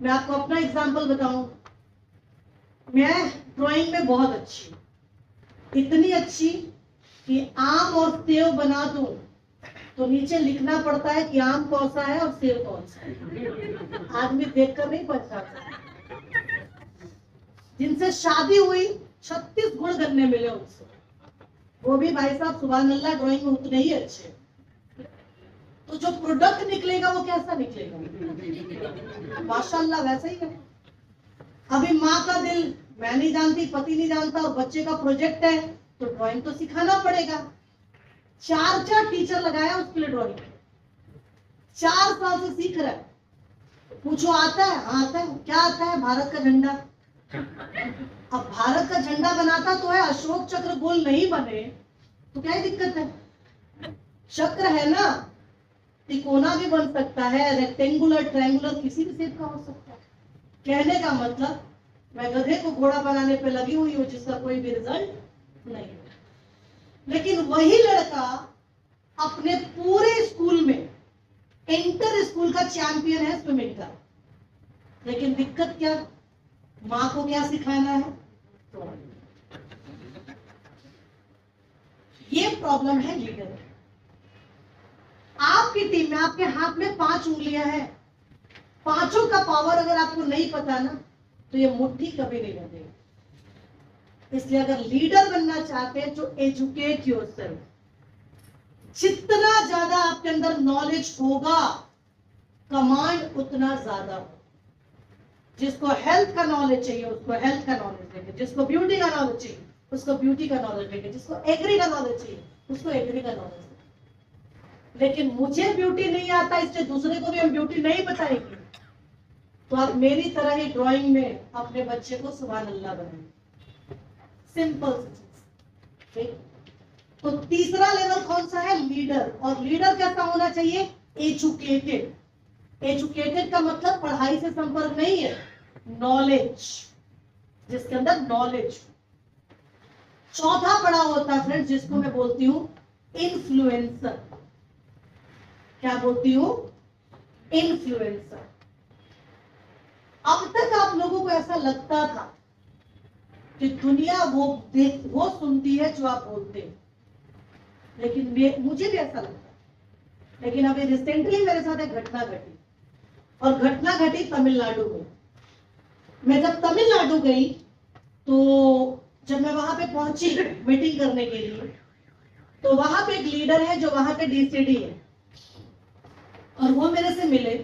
मैं आपको अपना एग्जांपल बताऊं। मैं ड्राइंग में बहुत अच्छी, इतनी अच्छी कि आम और सेव बना दूं तो नीचे लिखना पड़ता है कि आम कौन सा है और सेव कौन सा है। आदमी देखकर नहीं पहचानता। जिनसे शादी हुई 36 गुण गन्ने मिले उनसे, वो भी भाई साहब सुभान अल्लाह ड्राइंग में उतने ही अच्छे। तो जो प्रोडक्ट निकलेगा वो कैसा निकलेगा? माशाल्लाह वैसा ही है। अभी माँ का दिल मैं नहीं जानती, पति नहीं जानता, और बच्चे का प्रोजेक्ट है तो ड्राइंग तो सिखाना पड़ेगा। 4 टीचर लगाया उसके लिए ड्राइंग, 4 साल से सीख रहा है। पूछो आता है? हाँ आता है। क्या आता है? भारत का झंडा। अब भारत का झंडा बनाता तो है, अशोक चक्र गोल नहीं बने तो क्या दिक्कत है? चक्र है ना, तिकोना भी बन सकता है, रेक्टेंगुलर, ट्रायंगुलर, किसी भी शेप का हो सकता है। कहने का मतलब मैं गधे को घोड़ा बनाने पे लगी हुई हूँ जिसका कोई भी रिजल्ट नहीं है। लेकिन वही लड़का अपने पूरे स्कूल में इंटर स्कूल का चैंपियन है स्विमिंग का। लेकिन दिक्कत क्या? माँ को क्या सिखाना है? ये प्रॉब्लम है लीडर। आपकी टीम में आपके हाथ में 5 उंगलियां हैं, पांचों का पावर अगर आपको नहीं पता ना तो ये मुट्ठी कभी नहीं बनेगी। इसलिए अगर लीडर बनना चाहते हैं तो एजुकेट योरसेल्फ। जितना ज्यादा आपके अंदर नॉलेज होगा, कमांड उतना ज्यादा हो। जिसको हेल्थ का नॉलेज चाहिए उसको हेल्थ का नॉलेज देंगे, जिसको ब्यूटी का नॉलेज चाहिए उसको ब्यूटी का नॉलेज देंगे, जिसको एग्री का नॉलेज चाहिए उसको एग्री का नॉलेज देंगे। लेकिन मुझे ब्यूटी नहीं आता इसलिए दूसरे को भी हम ब्यूटी नहीं बताएंगे। तो आप मेरी तरह ही ड्राइंग में अपने बच्चे को सुभान अल्लाह बनाएं। सिंपल चीज। तो तीसरा लेवल कौन सा है? लीडर। और लीडर कैसा होना चाहिए? एजुकेटेड। एजुकेटेड का मतलब पढ़ाई से संपर्क नहीं है, नॉलेज, जिसके अंदर नॉलेज। चौथा पड़ा होता है फ्रेंड जिसको मैं बोलती हूं इन्फ्लुएंसर। क्या बोलती हूं? इन्फ्लुएंसर। अब तक आप लोगों को ऐसा लगता था कि दुनिया वो सुनती है जो आप बोलते हैं, लेकिन मुझे भी ऐसा लगता है। लेकिन अभी रिसेंटली मेरे साथ एक घटना घटी, और घटना घटी तमिलनाडु में। मैं जब तमिलनाडु गई तो जब मैं वहां पे पहुंची मीटिंग करने के लिए, तो वहां पे एक लीडर है जो वहां पे डीसीडी है, और वो मेरे से मिले।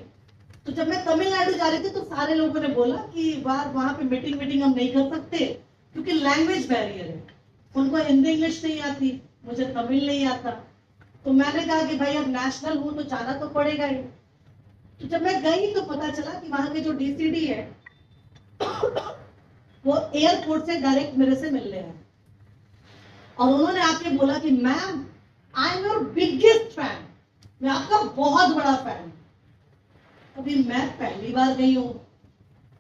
तो जब मैं तमिलनाडु जा रही थी तो सारे लोगों ने बोला कि वहां पे मीटिंग हम नहीं कर सकते क्योंकि लैंग्वेज बैरियर है। उनको हिंदी इंग्लिश नहीं आती, मुझे तमिल नहीं आता। तो मैंने कहा कि भाई अब नेशनल हूं तो जाना तो पड़ेगा ही। तो जब मैं गई तो पता चला कि वहां के जो डीसीडी है वो एयरपोर्ट से डायरेक्ट मेरे से मिलने हैं, और उन्होंने आके बोला कि ma'am I am your biggest fan, मैं आपका बहुत बड़ा फैन। अभी मैं पहली बार गई हूं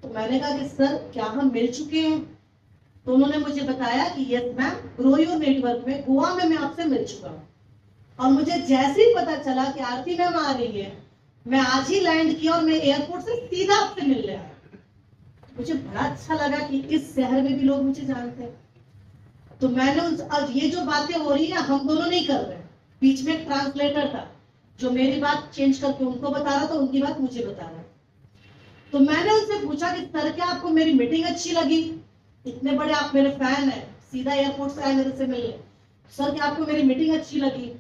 तो मैंने कहा कि सर क्या हम मिल चुके हैं? तो उन्होंने मुझे बताया कि yes ma'am, grow your network में गोवा में मैं आपसे मिल चुका हूं। और मुझे जैसे ही पता चला कि आरती मैम आ रही है, मैं आज ही लैंड किया और मैं एयरपोर्ट से सीधा आपसे मिलने आया। मुझे बड़ा अच्छा लगा कि इस शहर में भी लोग मुझे जानते हैं। तो मैंने अब ये जो बातें हो रही है हम दोनों नहीं कर रहे, बीच में एक ट्रांसलेटर था जो मेरी बात चेंज करके उनको बता रहा था, उनकी बात मुझे बता रहा। तो मैंने उनसे पूछा कि सर क्या आपको मेरी मीटिंग अच्छी लगी? इतने बड़े आप मेरे फैन हैं, सीधा एयरपोर्ट से आए मेरे से मिलने। सर क्या आपको मेरी मीटिंग अच्छी लगी?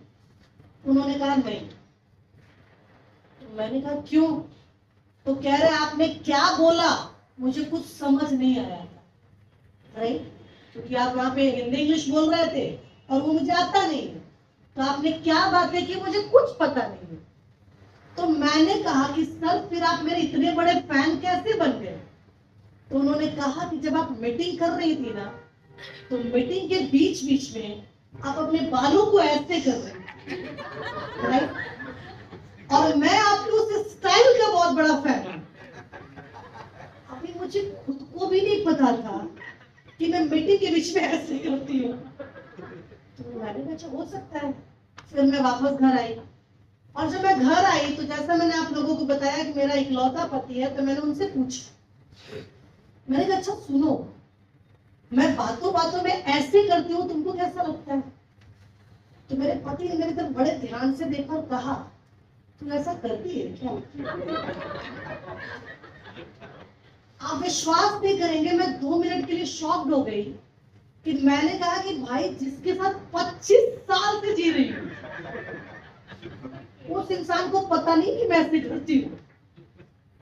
उन्होंने कहा नहीं। तो मैंने कहा क्यों? तो कह रहे आपने क्या बोला मुझे कुछ समझ नहीं आया था, राइट? क्योंकि आप वहां पे हिंदी इंग्लिश बोल रहे थे और वो मुझे आता नहीं है, तो आपने क्या बातें की मुझे कुछ पता नहीं है। तो मैंने कहा कि सर फिर आप मेरे इतने बड़े फैन कैसे बन गए? तो उन्होंने कहा कि जब आप मीटिंग कर रही थी ना, तो मीटिंग के बीच बीच में आप अपने बालों को ऐसे कर रहे थे, राइट? और मैं आपके उस स्टाइल का बहुत बड़ा फैन हूं। अभी मुझे खुद को भी नहीं पता था कि मैं मीटिंग के बीच में ऐसे करती हूँ। तो मैंने कहा अच्छा हो सकता है। फिर मैं वापस घर आई, और जब मैं घर आई तो जैसा मैंने आप लोगों को बताया कि मेरा इकलौता पति है, तो मैंने उनसे पूछा, मैंने कहा अच्छा सुनो, मैं बातों बातों में ऐसे करती हूँ, तुमको कैसा लगता है? तो मेरे पति ने मेरी तरफ बड़े ध्यान से देखा और कहा, तू ऐसा करती है क्या? आप विश्वास नहीं करेंगे, मैं 2 मिनट के लिए शॉक्ड हो गई कि मैंने कहा कि भाई जिसके साथ 25 साल से जी रही हूँ, उस इंसान को पता नहीं कि मैं ऐसे करती हूँ।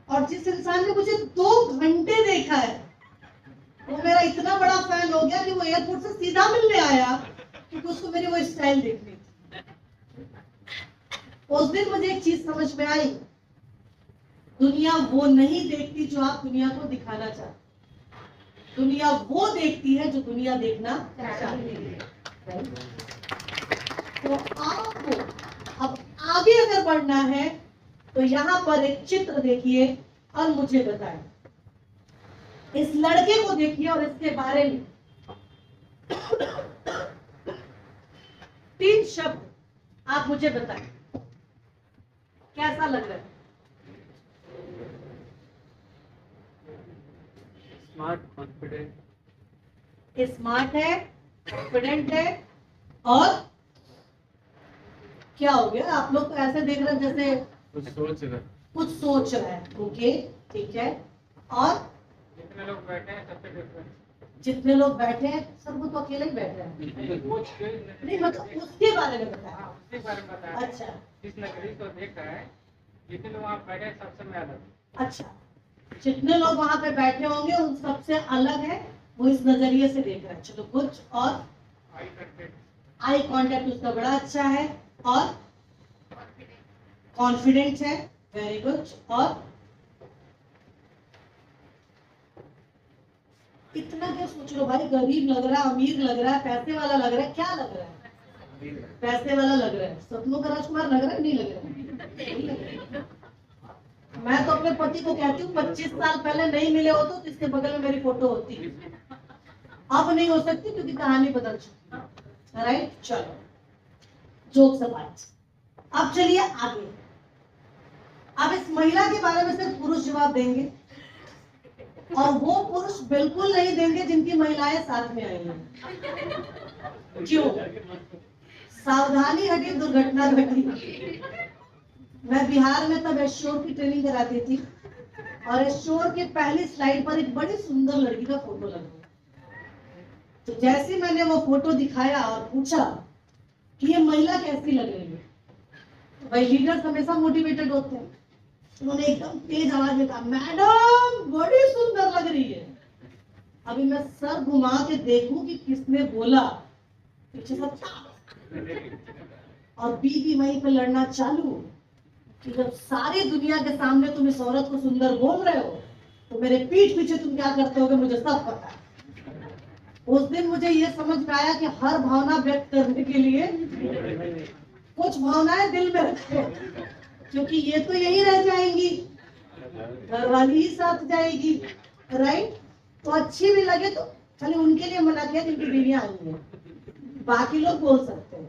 और जिस इंसान ने मुझे 2 घंटे देखा है, वो मेरा इतना बड़ा फैन हो गया कि वो एयरपोर्ट से सीधा मिलने आया, क्योंकि उसको मेरी वो स्टाइल देखनी थी। उस दिन मुझे एक चीज समझ में आई, दुनिया वो नहीं देखती जो आप दुनिया को दिखाना चाहते, दुनिया वो देखती है जो दुनिया देखना चाहती है। तो आपको अब आगे अगर बढ़ना है तो यहाँ पर एक चित्र देखिए और मुझे बताएं, इस लड़के को देखिए और इसके बारे में 3 शब्द आप मुझे बताएं, कैसा लग रहा है? Smart, confident. स्मार्ट है, कॉन्फिडेंट है, और क्या हो गया? आप लोग तो ऐसे देख रहे हैं जैसे कुछ सोच रहा है। ओके ठीक है, और जितने लोग बैठे हैं सबसे डिफरेंट, जितने लोग बैठे हैं सब वो तो अकेले ही बैठे हैं। नहीं मतलब उसके बारे में बताया। उसके बारे में बताया। अच्छा, जिस नगरी को देख रहा है, जितने लोग वहाँ बैठे हैं सबसे मैं अलग। अच्छा, जितने लोग वहां पे बैठे होंगे उन सबसे अलग है, वो इस नजरिए से देख रहा है। चलो कुछ और, आई कांटेक्ट उसका बड़ा अच्छा है, और कॉन्फिडेंट है, वेरी गुड, और इतना क्या सोच लो भाई, गरीब लग रहा है, अमीर लग रहा है, पैसे वाला लग रहा है, क्या लग रहा है? पैसे वाला लग रहा है। सपनों का राजकुमार लग रहा है, नहीं लग रहा है? मैं तो अपने पति को कहती हूँ 25 साल पहले नहीं मिले हो तो इसके बगल में मेरी फोटो होती, अब नहीं हो सकती क्योंकि कहानी बदल चुकी है। राइट, चलो जोक्स अपार्ट, अब चलिए आगे। अब इस महिला के बारे में सिर्फ पुरुष जवाब देंगे, और वो पुरुष बिल्कुल नहीं देंगे जिनकी महिलाएं साथ में आई हैं। क्यों? सावधानी हटी दुर्घटना घटी। मैं बिहार में तब एश्योर की ट्रेनिंग कराती थी, और एश्योर की पहली स्लाइड पर एक बड़ी सुंदर लड़की का फोटो लगा। तो जैसे मैंने वो फोटो दिखाया और पूछा कि ये महिला कैसी लग रही है, तो भाई लीडर्स हमेशा मोटिवेटेड होते हैं, उन्होंने एकदम तेज आवाज में कहा, मैडम बड़ी सुंदर लग रही है। अभी मैं सर घुमा के देखूं कि किसने बोला, पीछे से और बीवी वहीं पे लड़ना चालू कि जब सारी दुनिया के सामने तुम इस औरत को सुंदर बोल रहे हो तो मेरे पीठ पीछे तुम क्या करते होगे मुझे सब पता है। उस दिन मुझे ये समझ में आया कि हर भावना व्यक्त करने के लिए कुछ भावनाएं दिल में रखो, क्योंकि ये तो यही रह जाएंगी, घरवाली ही साथ जाएगी। राइट, तो अच्छी भी लगे तो खाली उनके लिए मना किया जिनकी बीवियां आई हैं, बाकी लोग बोल सकते हैं।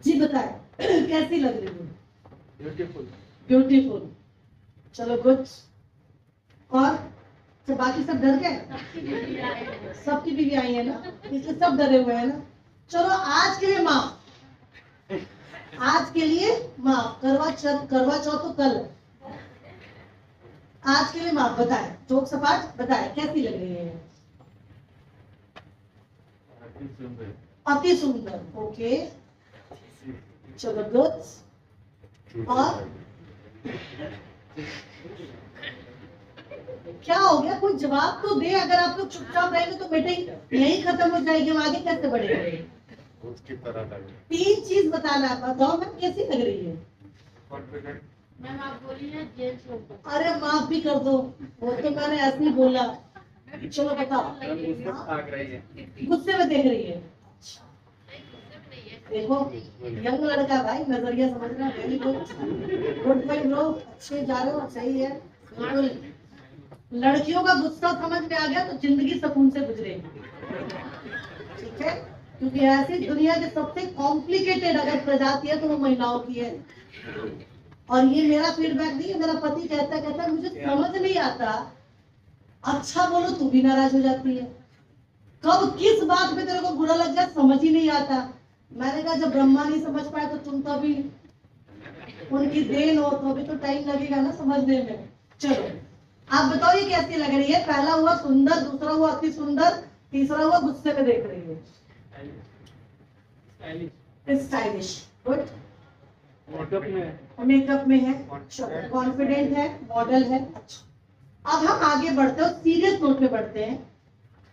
जी बताए कैसी लग रही है? ब्यूटीफुल। ब्यूटीफुल, चलो गुड। और तो बाकी सब डर गए? सबकी बीवी आई है ना, इसलिए सब डरे हुए हैं ना। चलो आज के लिए माफ, आज के लिए माफ। करवा चौथ तो कल है, आज के लिए माफ। बताए जोक सपाट, बताए कैसी लग रही है? अति सुंदर। ओके चलो गुड। और क्या हो गया? कोई जवाब तो दे। अगर आप लोग चुपचाप रहेंगे तो मीटिंग यही खत्म हो जाएगी, हम आगे कैसे बढ़ेंगे? उसकी तरह लगे। 3 चीज बताना है, बताओ मैम कैसी लग रही है? कॉन्फिडेंट। मैम आप बोलिए जेंट्स लोग। अरे माफ भी कर दो, वो तो मैंने ऐसे ही बोला। चलो बताओ। आग रही है। गुस्से में देख रही है? देखो यंग लड़का भाई, नजरिया समझना। Very good, goodbye bro, अच्छे जा रहे हो, सही है बिल्कुल। लड़कियों का गुस्सा समझ में आ गया तो जिंदगी सुकून से गुजरेगी, ठीक है? क्योंकि ऐसी दुनिया के सबसे कॉम्प्लिकेटेड अगर प्रजाति है तो वो महिलाओं की है। और ये मेरा फीडबैक नहीं है, मेरा पति कहता है मुझे समझ नहीं आता, अच्छा बोलो तू भी नाराज हो जाती है, कब किस बात पे तेरे को बुरा लग जाए समझ ही नहीं आता। मैंने कहा जब ब्रह्मा नहीं समझ पाए तो तुम तो अभी उनकी देन हो, तो अभी तो टाइम लगेगा ना समझने में। चलो आप बताओ ये कैसी लग रही है? पहला हुआ सुंदर, दूसरा हुआ अति सुंदर, तीसरा हुआ गुस्से में देख रही है, स्टाइलिश, गुड, मेकअप में है, कॉन्फिडेंट है, मॉडल है। अच्छा अब हम आगे बढ़ते हैं, सीरियस नोट पे बढ़ते हैं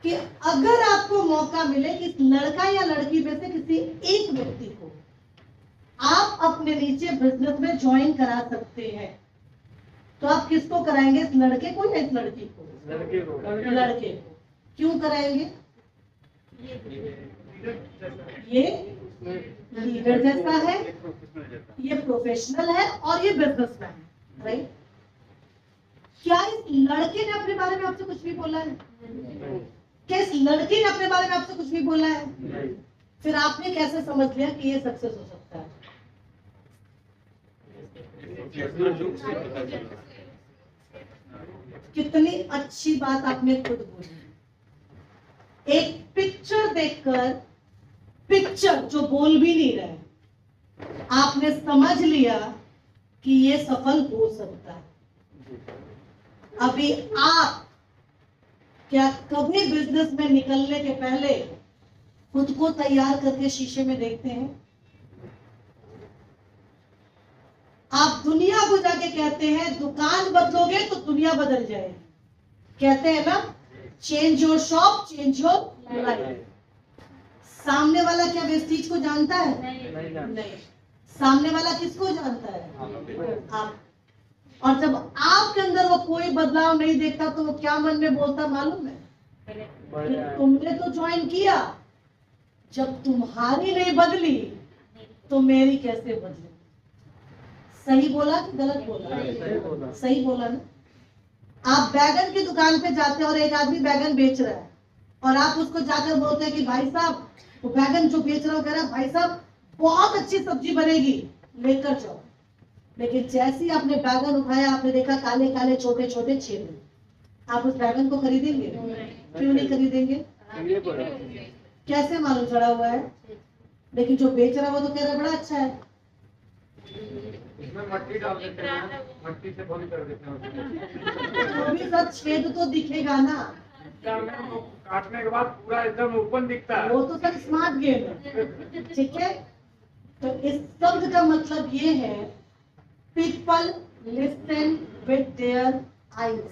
कि अगर आपको मौका मिले कि लड़का या लड़की में से किसी एक व्यक्ति को आप अपने नीचे बिजनेस में ज्वाइन करा सकते हैं तो आप किसको कराएंगे? इस लड़के को या इस लड़की को? लड़के को। क्यों कराएंगे? ये लीडर जैसा है, ये प्रोफेशनल है और ये बिजनेसमैन है, राइट? क्या इस लड़के ने अपने बारे में आपसे कुछ भी बोला है? क्या इस लड़के ने अपने बारे में आपसे कुछ भी बोला है? फिर आपने कैसे समझ लिया कि ये सक्सेस हो सकता है? कितनी अच्छी बात आपने खुद बोली। एक पिक्चर देखकर, पिक्चर जो बोल भी नहीं रहे, आपने समझ लिया कि ये सफल हो सकता है। अभी आप क्या कभी बिजनेस में निकलने के पहले खुद को तैयार करके शीशे में देखते हैं? आप दुनिया को जाके कहते हैं दुकान बदलोगे तो दुनिया बदल जाएगी, कहते हैं ना, change your shop change your life. सामने वाला क्या वेस्टीज को जानता है? नहीं। सामने वाला किसको जानता है? आप। और जब आपके अंदर वो कोई बदलाव नहीं देखता तो वो क्या मन में बोलता मालूम है? तुमने तो ज्वाइन किया, जब तुम्हारी नहीं बदली तो मेरी कैसे बदली? सही बोला कि गलत बोला? सही बोला ना। आप बैगन की दुकान पे जाते हैं और एक आदमी बैगन बेच रहा है और आप उसको जाकर बोलते हैं कि भाई साहब, वो बैगन जो बेच रहा हूँ कह रहा है भाई साहब बहुत अच्छी सब्जी बनेगी, लेकर जाओ। लेकिन जैसे ही आपने बैगन उठाया, आपने देखा काले काले छोटे छोटे छेद, आप उस बैगन को खरीदेंगे? क्यों नहीं खरीदेंगे? कैसे मालूम चढ़ा हुआ है? लेकिन जो बेच रहा है वो तो कह रहा है बड़ा अच्छा है। इसमें मट्टी डाल देते हैं, मट्टी से भोली कर देते हैं। तो भी सब छेद तो दिखेगा ना, काटने के बाद पूरा एकदम ओपन दिखता है। वो तो सर स्मार्ट गेम है, ठीक है? तो इस शब्द का मतलब ये है, people listen with their eyes.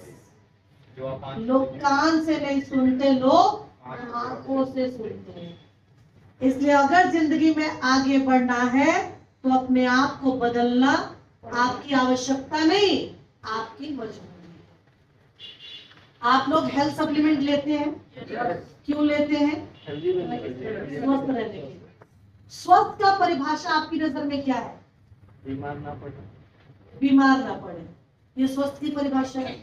लोग कान से नहीं सुनते, लोग आंखों से सुनते हैं। इसलिए अगर जिंदगी में आगे बढ़ना है तो अपने आप को बदलना आपकी आवश्यकता नहीं, आपकी मजबूरी है। आप लोग हेल्थ सप्लीमेंट लेते हैं, क्यों लेते हैं? स्वस्थ रहने के लिए। स्वस्थ का परिभाषा आपकी नजर में क्या है? बीमार ना पड़े। बीमार ना पड़े, ये स्वस्थ की परिभाषा है।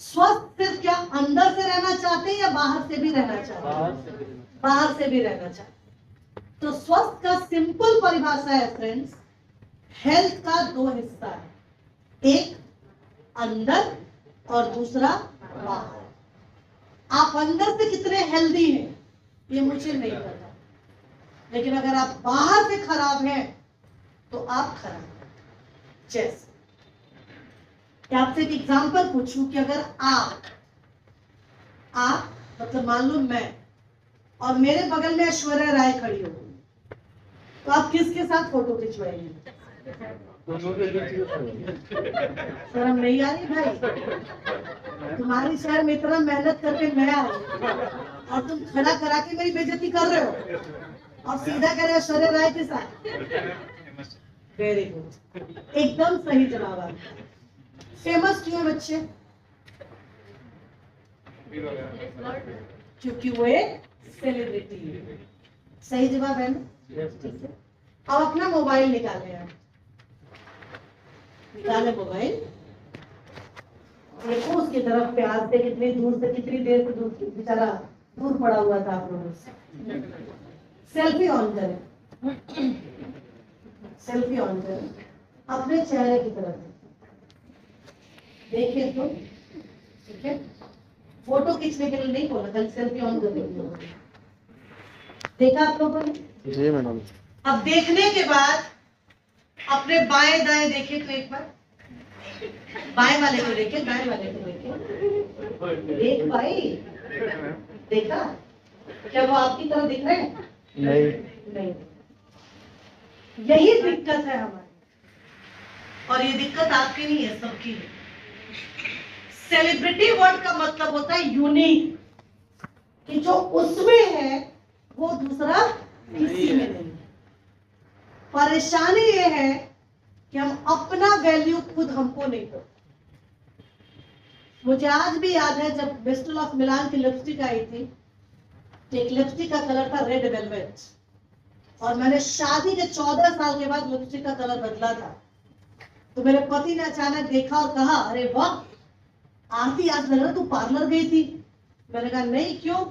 स्वस्थ सिर्फ क्या अंदर से रहना चाहते हैं या बाहर से भी रहना चाहते हैं? बाहर से भी रहना चाहते। तो स्वस्थ का सिंपल परिभाषा है फ्रेंड्स, हेल्थ का दो हिस्सा है, एक अंदर और दूसरा बाहर। आप अंदर से कितने हेल्दी हैं ये मुझे नहीं पता, लेकिन अगर आप बाहर से खराब हैं तो आप खराब हैं। जैसे आपसे एक एग्जांपल पूछूं कि अगर आप मतलब मान लो मैं और मेरे बगल में ऐश्वर्या राय खड़ी हो, तो आप किसके साथ फोटो खिंचवाएंगे? शर्म नहीं आ रही भाई? तुम्हारी शहर में इतना मेहनत करके मैं आई और तुम खड़ा करा के मेरी बेइज्जती कर रहे हो और सीधा कह रहे हो ऐश्वर्या राय के साथ। वेरी गुड, एकदम सही जवाब है। फेमस क्यों है बच्चे? क्योंकि वो एक सेलिब्रिटी है। सही जवाब है ना? ठीक है। अब अपना मोबाइल निकाले, आप निकाले मोबाइल देखो उसकी तरफ प्यार से, कितनी दूर से, कितनी देर से दूर, बेचारा दूर पड़ा हुआ था आप लोगों से। सेल्फी ऑन करें, सेल्फी ऑन करें, अपने चेहरे की तरफ देखिए तो, ठीक है। फोटो खींचने के लिए नहीं बोला, कल सेल्फी ऑन कर लीजिए। देखा आप लोगों ने? जी मैडम। अब देखने के बाद अपने बाएं दाएं देखे तो एक बार, बाएं वाले को देखे, दाएं वाले को देखे, देख भाई, देखा? क्या वो आपकी तरह दिख रहे हैं? नहीं। यही दिक्कत है हमारी, और ये दिक्कत आपकी नहीं है, सबकी है। सेलिब्रिटी वर्ड का मतलब होता है यूनिक, कि जो उसमें है वो दूसरा किसी में नहीं। परेशानी ये है कि हम अपना वैल्यू खुद हमको नहीं करते। मुझे आज भी याद है जब बेस्टल ऑफ मिलान की लिपस्टिक आई थी, एक लिपस्टिक का कलर था रेड वेलवेट, और मैंने शादी के 14 साल के बाद लिपस्टिक का कलर बदला था। तो मेरे पति ने अचानक देखा और कहा, अरे वाह आरती, आज लग रहा तू पार्लर गई थी। मैंने कहा नहीं, क्यों?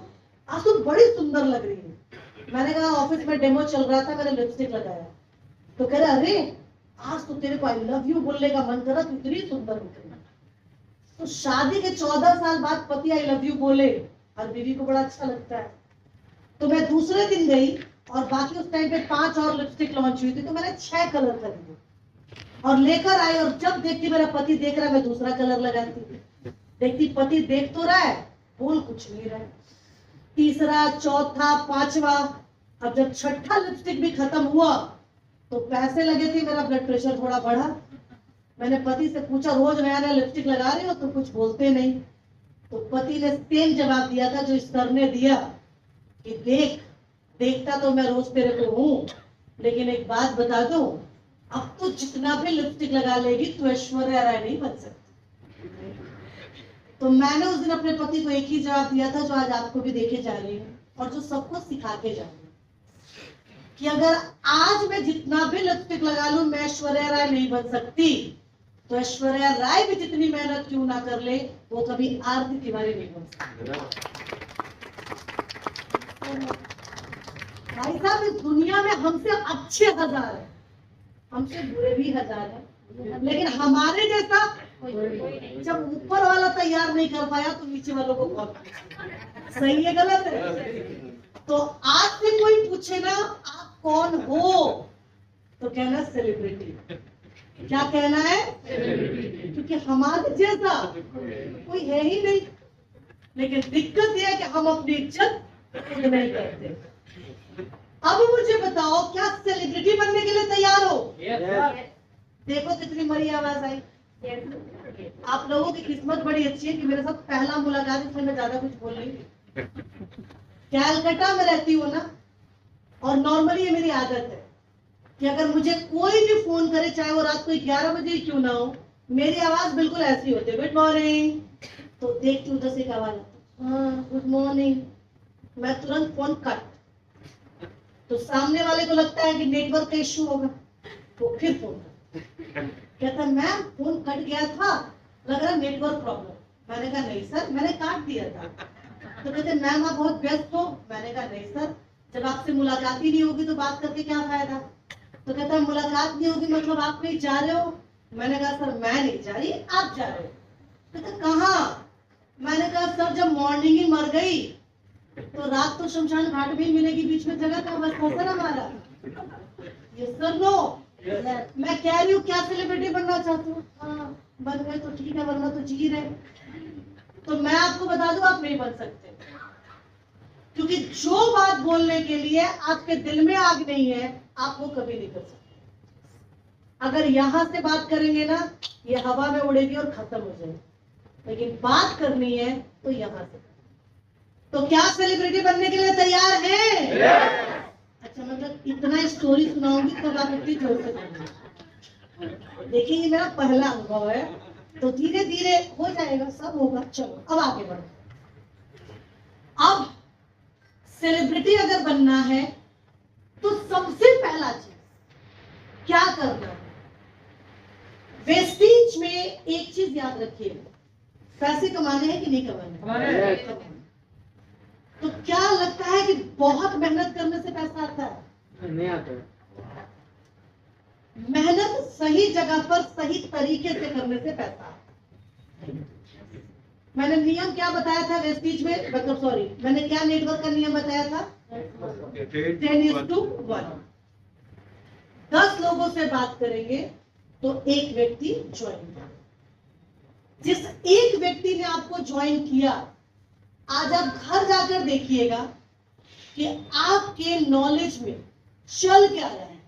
आज तू बड़ी सुंदर लग रही है। मैंने कहा ऑफिस में डेमो चल रहा था, मैंने लिपस्टिक लगाया। तो कह रहा, अरे आज तो तेरे को आई लव यू बोलने का मन करा, तू इतनी सुंदर दिख रही है। तो शादी के 14 साल बाद पति आई लव यू बोले और बीवी को बड़ा अच्छा लगता है। तो मैं दूसरे दिन गई और बाकी उस टाइम पे 5 और लिपस्टिक लॉन्च हुई थी, तो मैंने 6 कलर खरीदे और लेकर आई। और जब देखती मेरा पति देख रहा है, मैं दूसरा कलर लगाती, देखती पति देख तो रहा है, बोल कुछ नहीं रहा है। तीसरा, चौथा, 5वां, अब जब 6ठा लिपस्टिक भी खत्म हुआ तो पैसे लगे थे, मेरा ब्लड प्रेशर थोड़ा बढ़ा। मैंने पति से पूछा, रोज नया नया लिपस्टिक लगा रही हो तो कुछ बोलते नहीं? तो पति ने सेम जवाब दिया था जो इस सर ने दिया, कि देखता तो मैं रोज तेरे को हूं, लेकिन एक बात बता दो, अब तो जितना भी लिपस्टिक लगा लेगी तो ऐश्वर्या राय नहीं बन सकती। तो मैंने उस दिन अपने पति को एक ही जवाब दिया था जो आज आपको भी देके जा रही हूँ और जो सबको सिखा के जा रही हूँ, कि अगर आज मैं जितना भी लिपस्टिक लगा लूं मैं ऐश्वर्या राय नहीं बन सकती, तो ऐश्वर्या राय भी जितनी मेहनत क्यों ना कर ले, वो कभी आरती तिवारी नहीं बन सकती। भाई साहब, इस दुनिया में हमसे अच्छे 1000 है, हमसे बुरे भी 1000 है, लेकिन हमारे जैसा जब ऊपर वाला तैयार नहीं कर पाया तो नीचे वालों को कौन? सही है गलत है? तो आज से कोई पूछे ना आप कौन हो, तो कहना सेलिब्रिटी। क्या कहना है? क्योंकि हमारे जैसा कोई है ही नहीं। लेकिन दिक्कत यह है कि हम अपनी इज्जत खुद नहीं करते। अब मुझे बताओ, क्या सेलिब्रिटी बनने के लिए तैयार हो? देखो कितनी मरी आवाज आई। आप लोगों की किस्मत बड़ी अच्छी है कि मेरे साथ पहला मुलाकात, इसमें मैं ज्यादा कुछ बोल रही। कैलकाटा में रहती हूँ ना, और नॉर्मली ये मेरी आदत है कि अगर मुझे कोई भी फोन करे, चाहे वो रात को 11 बजे क्यों ना हो, मेरी आवाज बिल्कुल ऐसी होती है, गुड मॉर्निंग। तो देखती उधर से एक आवाज, हाँ गुड मॉर्निंग, मैं तुरंत फोन कट। तो सामने वाले को लगता है कि नेटवर्क का इश्यू होगा, तो फिर फोन कहता मैम फोन कट गया था, लग रहा नेटवर्क प्रॉब्लम। मैंने कहा नहीं सर, मैंने काट दिया था। तो कहते मैम आप बहुत व्यस्त हो। मैंने कहा नहीं सर, जब आपसे मुलाकात ही नहीं होगी तो बात करके क्या फायदा। तो कहता है मुलाकात नहीं होगी मतलब आप कहीं जा रहे हो? मैंने कहा सर मैं नहीं जा रही, आप जा रहे हो। कहता कहाँ? मैंने कहा सर जब मॉर्निंग ही मर गई तो रात तो शमशान घाट भी मिलेगी, बीच में जगह का बस सर हमारा। ये सर नो, मैं कह रही हूँ क्या सेलिब्रिटी बनना चाहती हूँ? हाँ बन गए तो ठीक है, वरना तो जी रहे। तो मैं आपको बता दूं, आप नहीं बन सकते, क्योंकि जो बात बोलने के लिए आपके दिल में आग नहीं है, आप वो कभी नहीं कर सकते। अगर यहां से बात करेंगे ना, ये हवा में उड़ेगी और खत्म हो जाएगी, लेकिन बात करनी है तो यहां से। तो क्या सेलिब्रिटी बनने के लिए तैयार है? अच्छा, मतलब इतना स्टोरी सुनाऊंगी तब आप इतनी जोर से सुनेंगे। देखिए ये मेरा पहला अनुभव है, तो धीरे धीरे हो जाएगा, सब होगा। चलो अब आगे बढ़ो। अब सेलिब्रिटी अगर बनना है तो सबसे पहला चीज क्या करना है? वेस्टीज में एक चीज याद रखिए, पैसे कमाने हैं कि नहीं कमाने हैं? हमारे तो क्या लगता है कि बहुत मेहनत करने से पैसा आता है? नहीं आता है। मेहनत सही जगह पर सही तरीके से करने से पैसा आता है। मैंने नियम क्या बताया था वेस्टीज में, मतलब सॉरी, मैंने क्या नेटवर्क का नियम बताया था? 10:1। 10 लोगों से बात करेंगे तो एक व्यक्ति ज्वाइन करेगा। जिस एक व्यक्ति ने आपको ज्वाइन किया, आज आप घर जाकर देखिएगा कि आपके नॉलेज में चल क्या रहा है।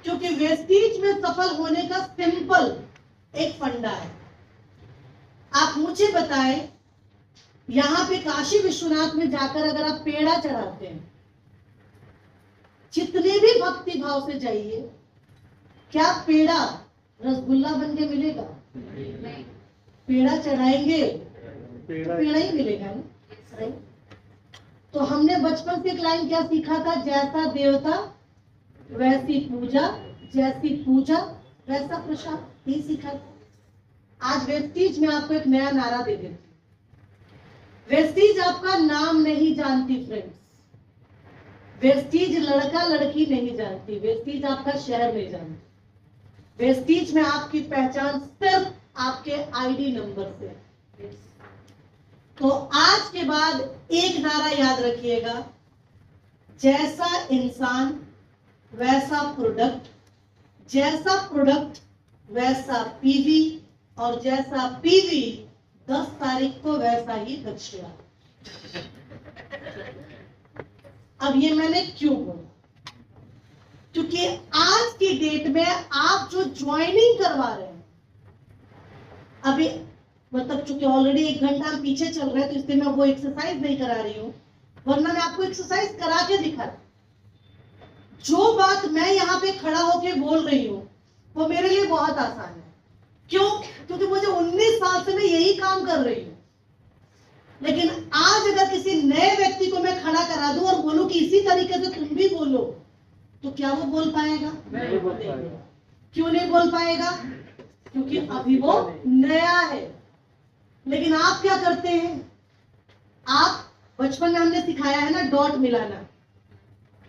क्योंकि वेस्टीज में सफल होने का सिंपल एक फंडा है। आप मुझे बताएं, यहां पे काशी विश्वनाथ में जाकर अगर आप पेड़ा चढ़ाते हैं, जितने भी भक्ति भाव से जाइए, क्या पेड़ा रसगुल्ला बन के मिलेगा? पेड़ा चढ़ाएंगे, पेड़ा ही मिलेगा ना। तो हमने बचपन से एक लाइन क्या सीखा था? जैसा देवता वैसी पूजा, जैसी पूजा वैसा प्रसाद, ये सीखा था। आज वेस्टीज में आपको एक नया नारा दे देती हूं। वेस्टीज आपका नाम नहीं जानती फ्रेंड्स, वेस्टीज लड़का लड़की नहीं जानती, वेस्टीज आपका शहर नहीं जानती। वेस्टीज में आपकी पहचान सिर्फ आपके आईडी नंबर से है। तो आज के बाद एक नारा याद रखिएगा, जैसा इंसान वैसा प्रोडक्ट, जैसा प्रोडक्ट वैसा पीवी, और जैसा पीवी 10 तारीख को वैसा ही दक्षिणा। अब ये मैंने क्यों बोला? क्योंकि आज की डेट में आप जो ज्वाइनिंग करवा रहे हैं, अभी मतलब चूंकि ऑलरेडी 1 घंटा हम पीछे चल रहे हैं, तो इसलिए मैं वो एक्सरसाइज नहीं करा रही हूं, वरना मैं आपको एक्सरसाइज करा के दिखा। जो बात मैं यहाँ पे खड़ा होके बोल रही हूँ वो मेरे लिए बहुत आसान है। क्यों? क्योंकि मुझे 19 साल से मैं यही काम कर रही हूँ। लेकिन आज अगर किसी नए व्यक्ति को मैं खड़ा करा दूं और बोलूं कि इसी तरीके से तुम भी बोलो, तो क्या वो बोल पाएगा? नहीं बोल पाएगा। क्यों नहीं बोल पाएगा? क्योंकि अभी वो नया है। लेकिन आप क्या करते हैं? आप बचपन में हमने सिखाया है ना, डॉट मिलाना।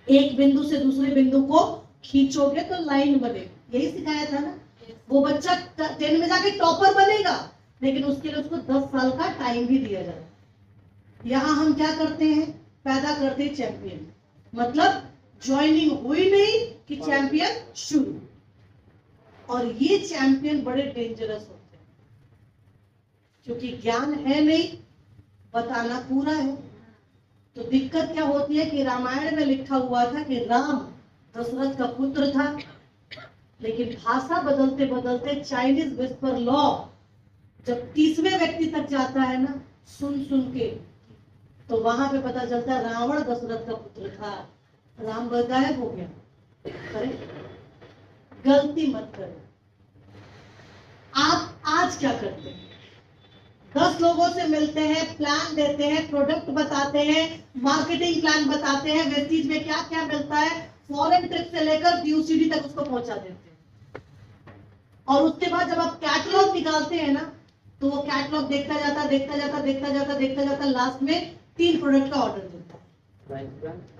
एक बिंदु से दूसरे बिंदु को खींचोगे तो लाइन बनेगी, यही सिखाया था ना। वो बच्चा 10 में जाके टॉपर बनेगा, लेकिन उसके लिए उसको 10 साल का टाइम भी दिया जाए। यहां हम क्या करते हैं? पैदा करते हैं चैंपियन। मतलब ज्वाइनिंग हुई नहीं कि चैंपियन शुरू। और ये चैंपियन बड़े डेंजरस होते हैं, क्योंकि ज्ञान है नहीं, बताना पूरा है। तो दिक्कत क्या होती है कि रामायण में लिखा हुआ था कि राम दशरथ का पुत्र था, लेकिन भाषा बदलते बदलते चाइनीज विस्पर लॉ जब 30वें व्यक्ति तक जाता है ना, सुन सुन के, तो वहां पे पता चलता है रावण दशरथ का पुत्र था, राम गायब हो गया। अरे गलती मत करो। आप आज क्या करते हैं? 10 लोगों से मिलते हैं, प्लान देते हैं, प्रोडक्ट बताते हैं, मार्केटिंग प्लान बताते हैं, वेस्टीज में क्या क्या मिलता है, फॉरेन ट्रिप से लेकर DUCD तक उसको पहुंचा देते हैं। और उसके बाद जब आप कैटलॉग निकालते हैं ना, तो वो कैटलॉग देखता जाता देखता जाता देखता जाता देखता जाता, लास्ट में 3 प्रोडक्ट का ऑर्डर देता है।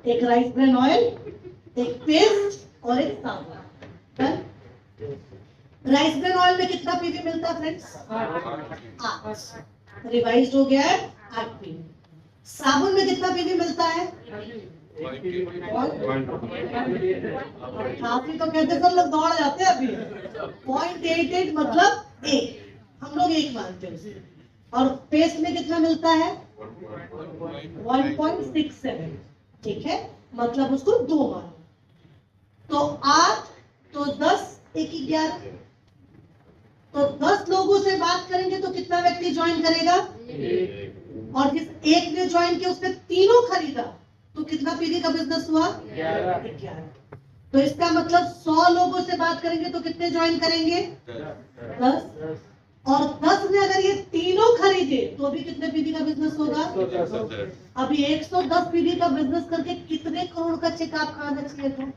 एक राइस ब्रान ऑयल, एक पेस्ट और एक साबुन। राइस ब्रान ऑयल में कितना पीवी मिलता है फ्रेंड्स? 8। रिवाइज हो गया है 8 पीवी। साबुन में कितना पीवी मिलता है? काफी तो कहते सब लोग दौड़ जाते हैं अभी। 0.88 मतलब 1, हम लोग 1 मानते हैं। और पेस्ट में कितना मिलता है? 1.67। ठीक है, मतलब उसको 2 मानो। तो 8 तो 10, 1 11। तो 10 लोगों से बात करेंगे तो कितना व्यक्ति ज्वाइन करेगा? और जिस एक ने ज्वाइन किया उसने तीनों खरीदा, तो कितना पीवी का बिजनेस हुआ? 11। तो इसका मतलब 100 लोगों से बात करेंगे तो कितने ज्वाइन करेंगे? 10। और 10 में अगर ये तीनों खरीदे तो भी कितने पीवी का बिजनेस होगा? अभी 110 पीवी का बिजनेस करके कितने करोड़ का चेक आप खाना चाहिए था?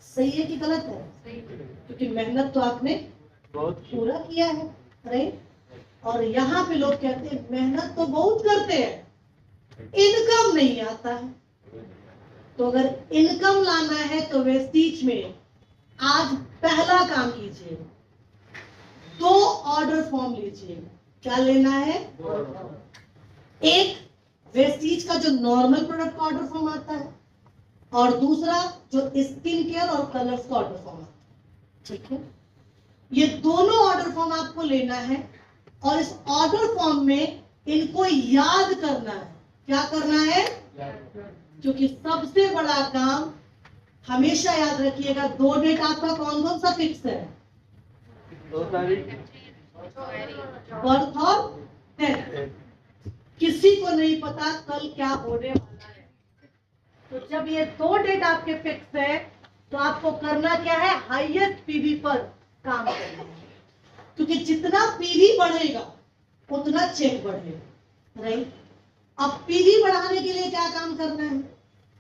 सही है कि गलत है? क्योंकि मेहनत तो आपने बहुत पूरा किया है, राइट। और यहाँ पे लोग कहते हैं मेहनत तो बहुत करते हैं, इनकम नहीं आता है। तो अगर इनकम लाना है तो वेस्टीज में आज पहला काम कीजिए, 2 ऑर्डर फॉर्म लीजिए। क्या लेना है? एक वेस्टीज का जो नॉर्मल प्रोडक्ट का ऑर्डर फॉर्म आता है, और दूसरा जो स्किन केयर और कलर्स का ऑर्डर फॉर्म आता है, ठीक है। ये दोनों ऑर्डर फॉर्म आपको लेना है, और इस ऑर्डर फॉर्म में इनको याद करना है। क्या करना है? क्योंकि सबसे बड़ा काम हमेशा याद रखिएगा, 2 डेट आपका कौन कौन सा फिक्स है? 2 तारीख बर्थ और डेथ। किसी को नहीं पता कल क्या होने वाला है। तो जब ये 2 डेट आपके फिक्स है तो आपको करना क्या है? हाईएस्ट पीवी पर काम करना है, क्योंकि जितना पीवी बढ़ेगा उतना चेक बढ़ेगा, राइट। अब पीवी बढ़ाने के लिए क्या काम करना है?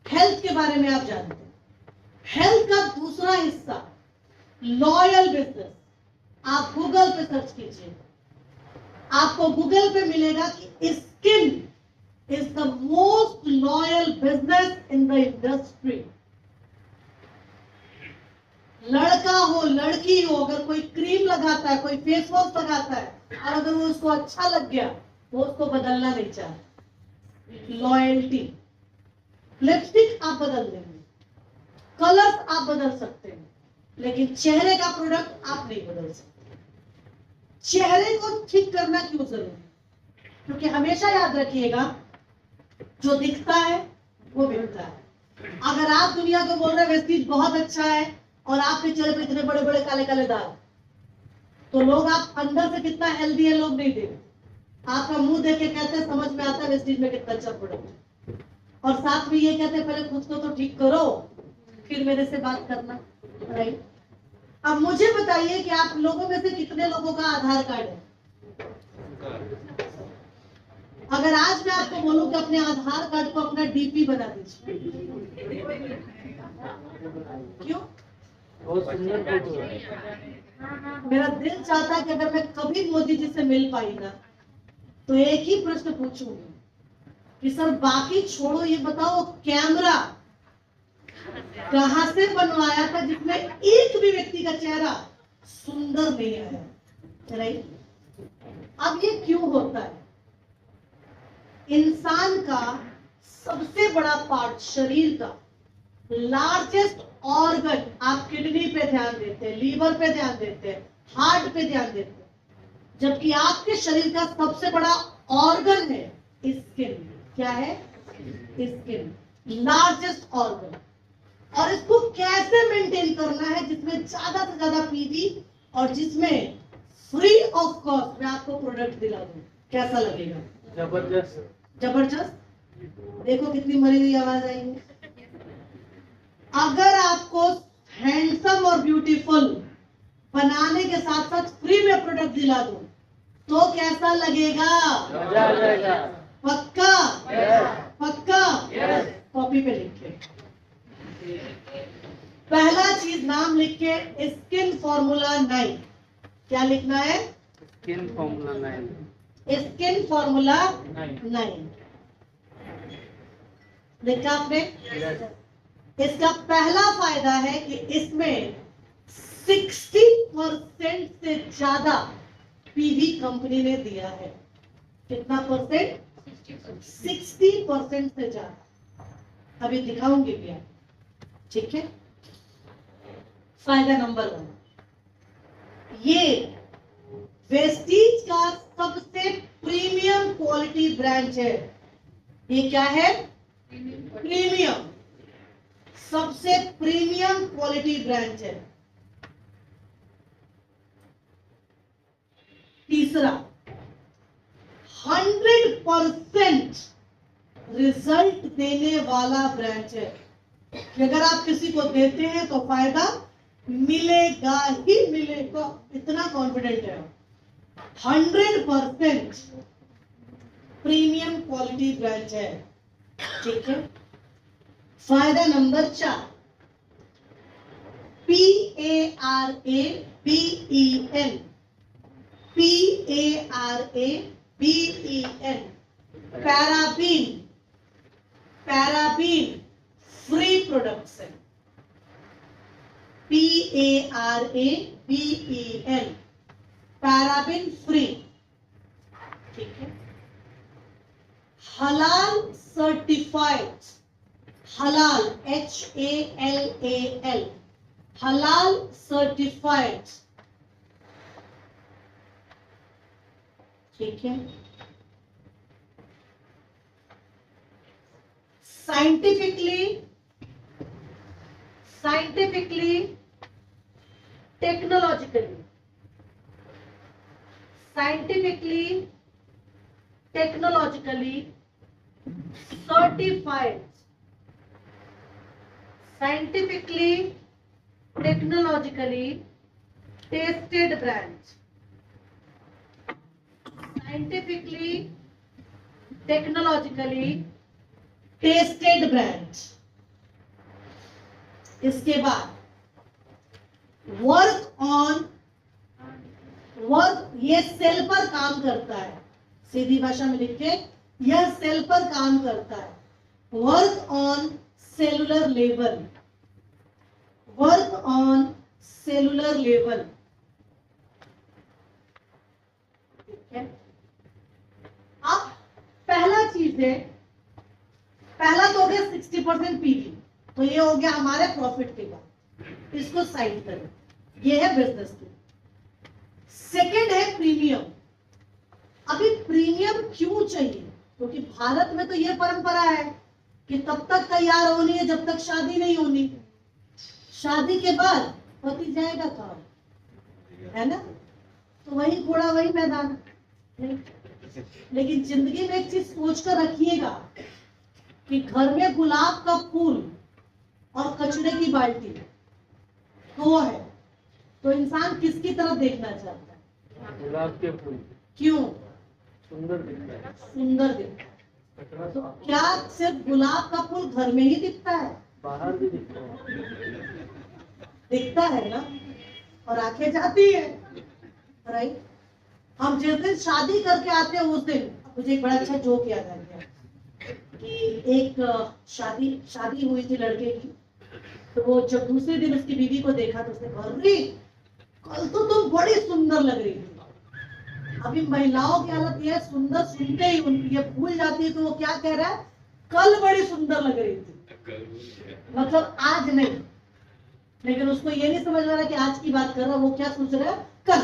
हेल्थ के बारे में आप जानते हैं। हेल्थ का दूसरा हिस्सा लॉयल बिजनेस। आप गूगल पे सर्च कीजिए, आपको गूगल पे मिलेगा कि skin is the most loyal business in the industry. लड़का हो लड़की हो, अगर कोई क्रीम लगाता है, कोई फेस वॉश लगाता है, और अगर वो उसको अच्छा लग गया, वो उसको बदलना नहीं चाहता। लॉयल्टी। लिपस्टिक आप बदल देंगे, कलर्स आप बदल सकते हैं, लेकिन चेहरे का प्रोडक्ट आप नहीं बदल सकते। चेहरे को ठीक करना क्यों जरूरी? क्योंकि हमेशा याद रखिएगा, जो दिखता है वो बिकता है। अगर आप दुनिया को बोल रहे हैं वेस्टीज बहुत अच्छा है, और आपके चेहरे पे इतने बड़े बड़े काले काले दाग, तो लोग आप अंदर से कितना हेल्दी है लोग नहीं देखते। आपका मुंह देख के कहते हैं समझ में आता है वेस्टीज में कितना अच्छा प्रोडक्ट है, और साथ में ये कहते हैं पहले खुद को तो ठीक करो फिर मेरे से बात करना, राइट। अब मुझे बताइए कि आप लोगों में से कितने लोगों का आधार कार्ड है? अगर आज मैं आपको बोलूं कि अपने आधार कार्ड को अपना डीपी बना दीजिए, क्यों? बहुत सुंदर फोटो है। मेरा दिल चाहता है कि अगर मैं कभी मोदी जी से मिल पाई ना, तो एक ही प्रश्न पूछूंगी कि सर बाकी छोड़ो, ये बताओ कैमरा कहां से बनवाया था जिसमें एक भी व्यक्ति का चेहरा सुंदर नहीं आया, राइट। अब ये क्यों होता है? इंसान का सबसे बड़ा पार्ट, शरीर का लार्जेस्ट ऑर्गन, आप किडनी पे ध्यान देते हैं, लीवर पे ध्यान देते हैं, हार्ट पे ध्यान देते हैं, जबकि आपके शरीर का सबसे बड़ा ऑर्गन है स्किन। क्या है? Skin, largest organ. और इसको कैसे मेंटेन करना है जिसमें ज्यादा से ज्यादा पीवी और जिसमें फ्री ऑफ कॉस्ट मैं आपको प्रोडक्ट दिला दूं, कैसा लगेगा? जबरदस्त। जबरदस्त। देखो कितनी मरी हुई आवाज आई है। अगर आपको हैंडसम और ब्यूटीफुल बनाने के साथ साथ फ्री में प्रोडक्ट दिला दूं तो कैसा लगेगा? मजा आ जाएगा। पक्का? पक्का? कॉपी पे लिख के पहला चीज नाम लिख के स्किन फॉर्मूला 9। क्या लिखना है? Skin formula 9। स्किन फॉर्मूला 9 लिखा आपने? इसका पहला फायदा है कि इसमें 60% से ज्यादा पीवी कंपनी ने दिया है। कितना परसेंट? 60% से ज्यादा। अभी दिखाऊंगी भी आप, ठीक है। फायदा नंबर 1, ये वेस्टीज का सबसे प्रीमियम क्वालिटी ब्रांड है। ये क्या है? प्रीमियम, सबसे प्रीमियम क्वालिटी ब्रांड है। तीसरा, 100% रिजल्ट देने वाला ब्रांड है कि अगर आप किसी को देते हैं तो फायदा मिलेगा ही मिलेगा, इतना कॉन्फिडेंट है। 100% प्रीमियम क्वालिटी ब्रांड है, ठीक है। फायदा number 4, PARABEN, PARABEN, paraben free products है। PARABEN, पैराबीन फ्री, ठीक है। हलाल सर्टिफाइड, हलाल HALAL, हलाल सर्टिफाइड, ठीक है। Scientifically technologically certified, scientifically technologically tested brand, scientifically technologically tested brand। इसके बाद वर्क, ये सेल पर काम करता है, सीधी भाषा में लिखे, यह सेल पर काम करता है। Work on cellular level, work on cellular level, ठीक है। अब पहला चीज है, पहला तो हो गया 60% पीवी, तो ये हो गया हमारे प्रॉफिट के बाद, इसको साइड करें, ये है बिजनेस की। सेकेंड है प्रीमियम। अभी प्रीमियम क्यों चाहिए? क्योंकि भारत में तो ये परंपरा है कि तब तक तैयार होनी है जब तक शादी नहीं होनी, शादी के बाद पति जाएगा कहाँ, है ना? तो वही घोड़ा वही मैदान। लेकिन जिंदगी में एक चीज सोच कर रखिएगा कि घर में गुलाब का फूल और कचरे की बाल्टी दो है, तो इंसान किसकी तरफ देखना चाहता है? गुलाब के फूल। क्यों? सुंदर दिखता है। सुंदर दिखता है। तो क्या सिर्फ गुलाब का फूल घर में ही दिखता है? बाहर भी दिखता है। दिखता है ना, और आंखें जाती है, राइट? हम जिस दिन शादी करके आते हैं उस दिन मुझे एक बड़ा अच्छा जोक याद आ गया कि एक शादी हुई थी लड़के की, तो वो जब दूसरे दिन उसकी बीवी को देखा तो उसने कहा, अरे कल तो तुम बड़ी सुंदर लग रही थी। अभी महिलाओं की हालत यह सुंदर सुनते ही उनकी ये भूल जाती है, तो वो क्या कह रहा है, कल बड़ी सुंदर लग रही थी, मतलब आज नहीं। लेकिन उसको ये नहीं समझ आ रहा कि आज की बात कर रहा, वो क्या सोच रहा है, कल।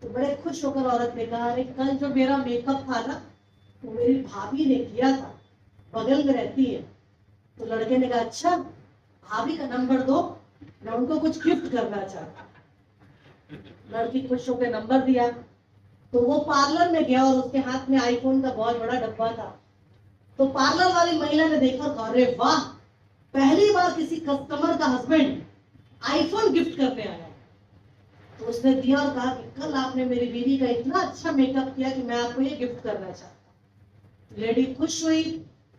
तो बड़े खुश होकर औरत ने कहा, अरे कल जो मेरा मेकअप था ना, तो मेरी भाभी ने किया था, बगल में रहती है। तो लड़के ने कहा, अच्छा भाभी का नंबर दो, मैं उनको कुछ गिफ्ट करना चाहता। लड़की खुश होकर नंबर दिया, तो वो पार्लर में गया और उसके हाथ में आईफोन का बहुत बड़ा डब्बा था। तो पार्लर वाली महिला ने देखा, अरे वाह, पहली बार किसी कस्टमर का हस्बैंड आईफोन गिफ्ट करने आया। तो उसने दिया और कहा कि कल आपने मेरी बीवी का इतना अच्छा मेकअप किया कि मैं आपको ये गिफ्ट करना चाहता। लेडी खुश हुई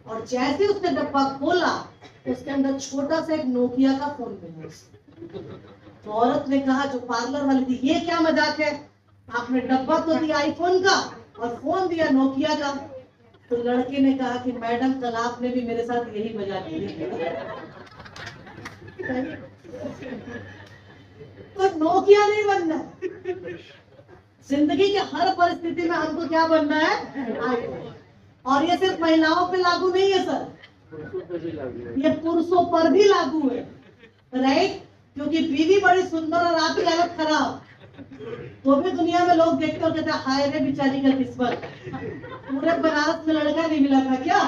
और जैसे उसने डब्बा खोला, उसके अंदर छोटा सा एक नोकिया का फोन मिला। तो औरत ने कहा, जो पार्लर वाली थी, ये क्या मजाक है, आपने डब्बा तो दिया आईफोन का और फोन दिया नोकिया का। तो लड़के ने कहा कि मैडम कल आपने भी मेरे साथ यही मजाक किया। तो नोकिया नहीं बनना, जिंदगी के हर परिस्थिति में हमको क्या बनना है, आईफोन। और ये सिर्फ महिलाओं पे लागू नहीं है सर, ये पुरुषों पर भी लागू है, राइट? क्योंकि बीवी बड़ी सुंदर और आपकी हालत खराब, तो भी दुनिया में लोग देखते और कहते हैं, हाय रे बेचारी का किस्मत, पूरे बनारस में लड़का नहीं मिला था क्या,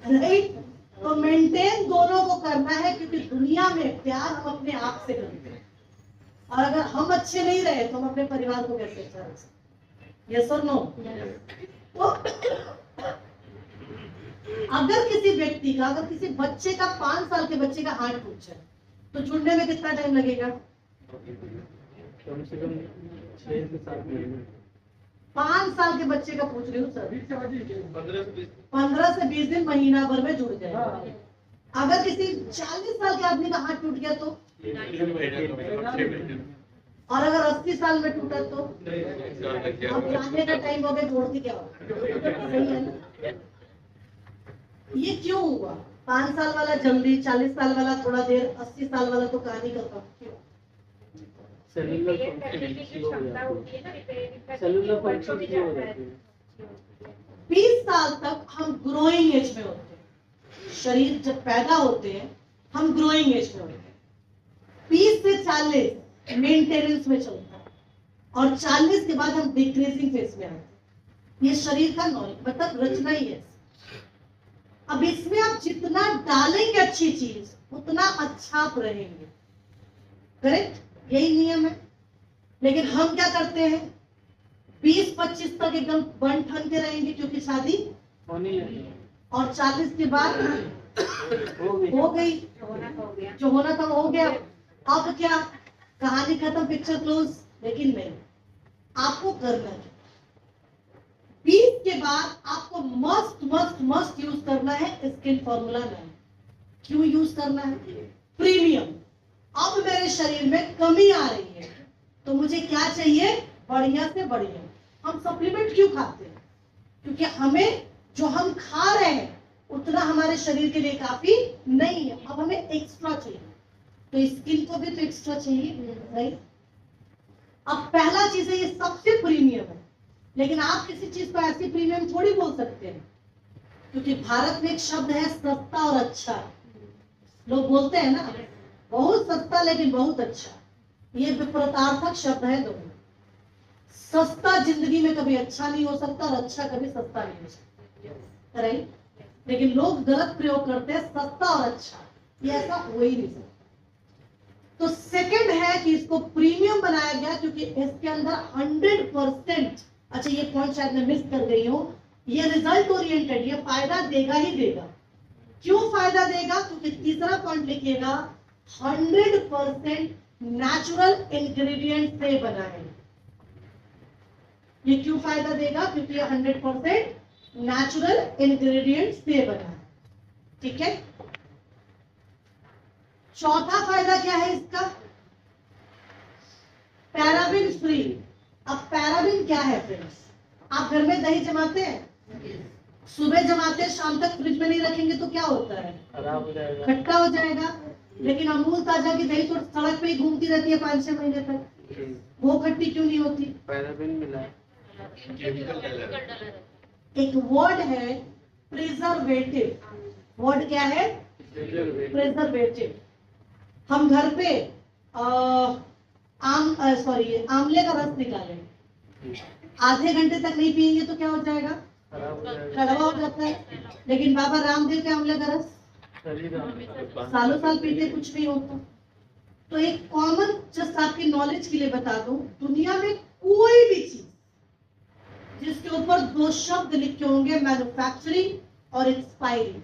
राइट? तो मेंटेन दोनों को करना है, क्योंकि दुनिया में प्यार हम अपने आप से करते हैं, और अगर हम अच्छे नहीं रहे तो हम अपने परिवार को कैसे अच्छा रख सकते? यस और नो? तो अगर किसी व्यक्ति का, अगर किसी बच्चे का, 5 साल के बच्चे का हाथ टूट जाए, तो जुड़ने में कितना टाइम लगेगा? कम से कम 6 से 7 महीने। 5 साल के बच्चे का पूछ रही हूँ सर, 15 से 20 दिन, महीना भर में जुड़ जाएगा। अगर किसी 40 साल के आदमी का हाथ टूट गया तो और अगर 80 साल में टूटा तो अब जाने का टाइम हो गया, जोड़ती क्या होगा? सही है ना? ये क्यों हुआ? 5 साल वाला जल्दी, 40 साल वाला थोड़ा देर, 80 साल वाला तो कहानी खत्म। क्यों? सेलुलर फंक्शन स्लो हो जाती है। सेलुलर फंक्शन स्लो हो जाती है। 20 साल तक हम ग्रोइंग एज में होते हैं। शरीर जब पैदा होते हैं हम ग्रोइंग एज में होते हैं। 20 से 40 मेंटेनेंस में चलता है और 40 के बाद हम डिक्रीजिंग फेज में आते हैं। ये शरीर का नॉलेज मतलब रचना ही है। अब इसमें आप जितना डालेंगे अच्छी चीज उतना अच्छा आप रहेंगे। करेक्ट? यही नियम है। लेकिन हम क्या करते हैं? 20-25 तक एकदम बन ठन के रहेंगे क्योंकि शादी होनी है और 40 के बाद हो गई, जो होना था हो गया। अब क्या? कहानी खत्म, पिक्चर क्लोज। लेकिन नहीं, आपको करना है। 20 के बाद आपको मस्ट मस्ट मस्ट यूज करना है स्किन फॉर्मूला 9। क्यों यूज करना है? प्रीमियम। अब मेरे शरीर में कमी आ रही है तो मुझे क्या चाहिए? बढ़िया से बढ़िया। हम सप्लीमेंट क्यों खाते हैं? क्योंकि हमें जो हम खा रहे हैं उतना हमारे शरीर के लिए काफी नहीं है। अब हमें एक्स्ट्रा चाहिए, तो स्किन को भी तो एक्स्ट्रा चाहिए, राइट? अब पहला चीज है, ये सबसे प्रीमियम है। लेकिन आप किसी चीज को ऐसी प्रीमियम थोड़ी बोल सकते हैं, क्योंकि भारत में एक शब्द है सस्ता और अच्छा। लोग बोलते हैं ना बहुत सस्ता लेकिन बहुत अच्छा। ये विपरीतार्थक शब्द है दोनों। सस्ता जिंदगी में कभी अच्छा नहीं हो सकता और अच्छा कभी सस्ता नहीं हो सकता, राइट? लेकिन लोग गलत प्रयोग करते हैं सस्ता और अच्छा। ये ऐसा हो ही नहीं सकता। तो सेकंड है कि इसको प्रीमियम बनाया गया क्योंकि इसके अंदर 100%, अच्छा ये पॉइंट शायद मैं मिस कर गई हूं, ये रिजल्ट ओरिएंटेड, ये फायदा देगा ही देगा। क्यों फायदा देगा? क्योंकि तीसरा पॉइंट लिखिएगा 100% नेचुरल इंग्रेडिएंट से बना है। ये क्यों फायदा देगा? क्योंकि ये 100% नेचुरल इंग्रेडिएंट से बना है। ठीक है? चौथा फायदा क्या है इसका? Paraben free. अब पैराबिन क्या है फ्रेंड्स? आप घर में दही जमाते हैं, सुबह जमाते हैं, शाम तक फ्रिज में नहीं रखेंगे तो क्या होता है? खराब हो जाएगा, खट्टा हो जाएगा। लेकिन अमूल ताजा की दही तो सड़क पे ही घूमती रहती है 5-6 महीने तक, वो खट्टी क्यों नहीं होती? पैराबिन मिला है। एक वर्ड है प्रिजर्वेटिव। वर्ड क्या है? प्रिजर्वेटिव। हम घर पे आमले का रस निकालें, आधे घंटे तक नहीं पिएंगे तो क्या हो जाएगा? कड़वा हो जाता है। लेकिन बाबा रामदेव के आमले का रस सालों साल पीते, कुछ नहीं होता। तो एक कॉमन जस्ट आपकी नॉलेज के लिए बता दूं, दुनिया में कोई भी चीज जिसके ऊपर 2 शब्द लिखे होंगे, मैन्युफैक्चरिंग और एक्सपायरी,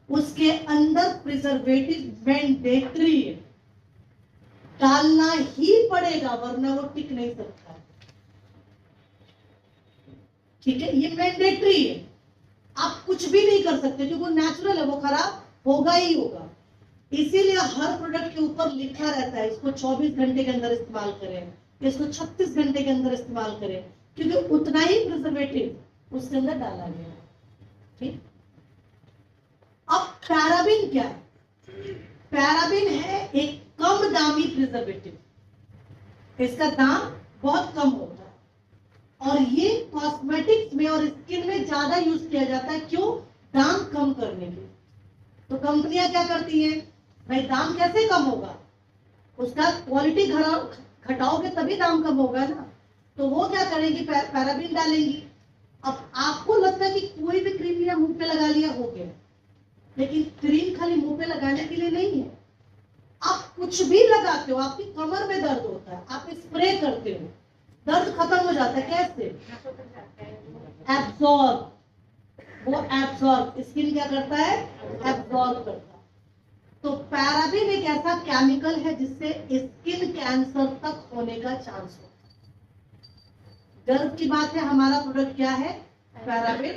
उसके अंदर प्रिजर्वेटिव मैंडेटरी है, डालना ही पड़ेगा वरना वो टिक नहीं सकता। ठीक है? ये मैंडेटरी है, आप कुछ भी नहीं कर सकते क्योंकि वो नेचुरल है, वो खराब होगा ही होगा। इसीलिए हर प्रोडक्ट के ऊपर लिखा रहता है इसको 24 घंटे के अंदर इस्तेमाल करें, इसको 36 घंटे के अंदर इस्तेमाल करें, क्योंकि उतना ही प्रिजर्वेटिव उसके अंदर डाला गया है। ठीक? अब पैराबिन क्या है? पैराबिन है एक कम दामी प्रिजर्वेटिव। इसका दाम बहुत कम होता है और ये कॉस्मेटिक्स में और स्किन में ज्यादा यूज किया जाता है। क्यों? दाम कम करने के। तो कंपनियां क्या करती हैं? भाई दाम कैसे कम होगा? उसका क्वालिटी घटाओगे तभी दाम कम होगा ना। तो वो क्या करेंगी? पैराबिन डालेंगी। अब आपको लगता है कि कोई भी क्रीम लिया मुंह पे लगा लिया हो गया, लेकिन क्रीम खाली मुंह पे लगाने के लिए नहीं है। आप कुछ भी लगाते हो, आपकी कमर में दर्द होता है, आप स्प्रे करते हो, दर्द खत्म हो जाता है। कैसे? एब्जॉर्ब। वो एब्जॉर्ब, स्किन क्या करता है? एब्जॉर्ब करता है। तो पैराबिन एक ऐसा केमिकल है जिससे स्किन कैंसर तक होने का चांस होता है। गर्व की बात है, हमारा प्रोडक्ट क्या है? पैराबिन।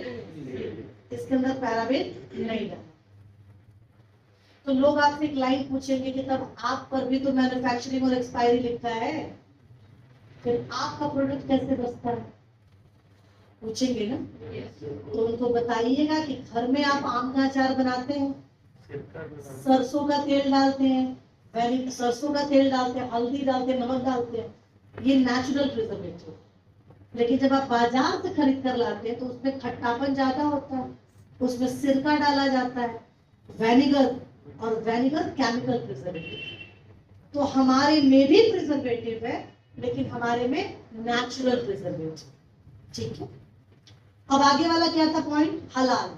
इसके अंदर पैराबिन नहीं डाला। तो लोग आपसे एक लाइन पूछेंगे कि तब आप पर भी तो मैन्युफैक्चरिंग और एक्सपायरी लिखा है, फिर आपका प्रोडक्ट कैसे बचता है, पूछेंगे ना। तो उनको बताइएगा कि घर में आप आम का अचार बनाते हैं, सरसों का तेल डालते हैं, सरसों का तेल डालते हैं, हल्दी डालते हैं, नमक डालते हैं, ये नेचुरल प्रिजर्वेटिव। लेकिन जब आप बाजार से खरीद कर लाते हैं तो उसमें खट्टापन ज्यादा होता है, उसमें सिरका डाला जाता है, वेनिगर, और वेनिगर केमिकल प्रिजर्वेटिव। तो हमारे में भी प्रिजर्वेटिव है, लेकिन हमारे में नेचुरल प्रिजर्वेटिव, ठीक है। अब आगे वाला क्या था पॉइंट, हलाल।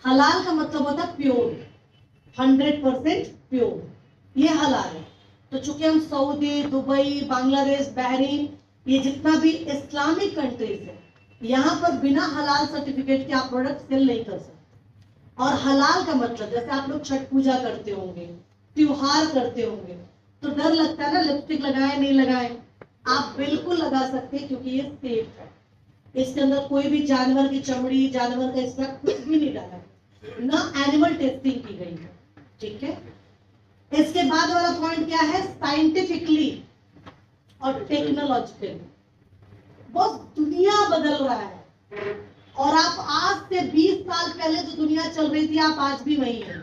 हलाल का मतलब होता है प्योर, 100% प्योर, ये हलाल है। तो चूंकि हम सऊदी, दुबई, बांग्लादेश, बहरीन, ये जितना भी इस्लामिक कंट्रीज है, यहाँ पर बिना हलाल सर्टिफिकेट के आप प्रोडक्ट सेल नहीं कर सकते। और हलाल का मतलब, जैसे आप लोग छठ पूजा करते होंगे, त्योहार करते होंगे, तो डर लगता है ना लिपस्टिक लगाए नहीं लगाए, आप बिल्कुल लगा सकते हैं क्योंकि ये सेफ है। इसके अंदर कोई भी जानवर की चमड़ी, जानवर का इसका कुछ भी नहीं डाला, ना एनिमल टेस्टिंग की गई है, ठीक है। इसके बाद वाला पॉइंट क्या है, साइंटिफिकली और टेक्नोलॉजिकली। बहुत दुनिया बदल रहा है, और आप आज से 20 साल पहले जो दुनिया चल रही थी, आप आज भी वही हैं।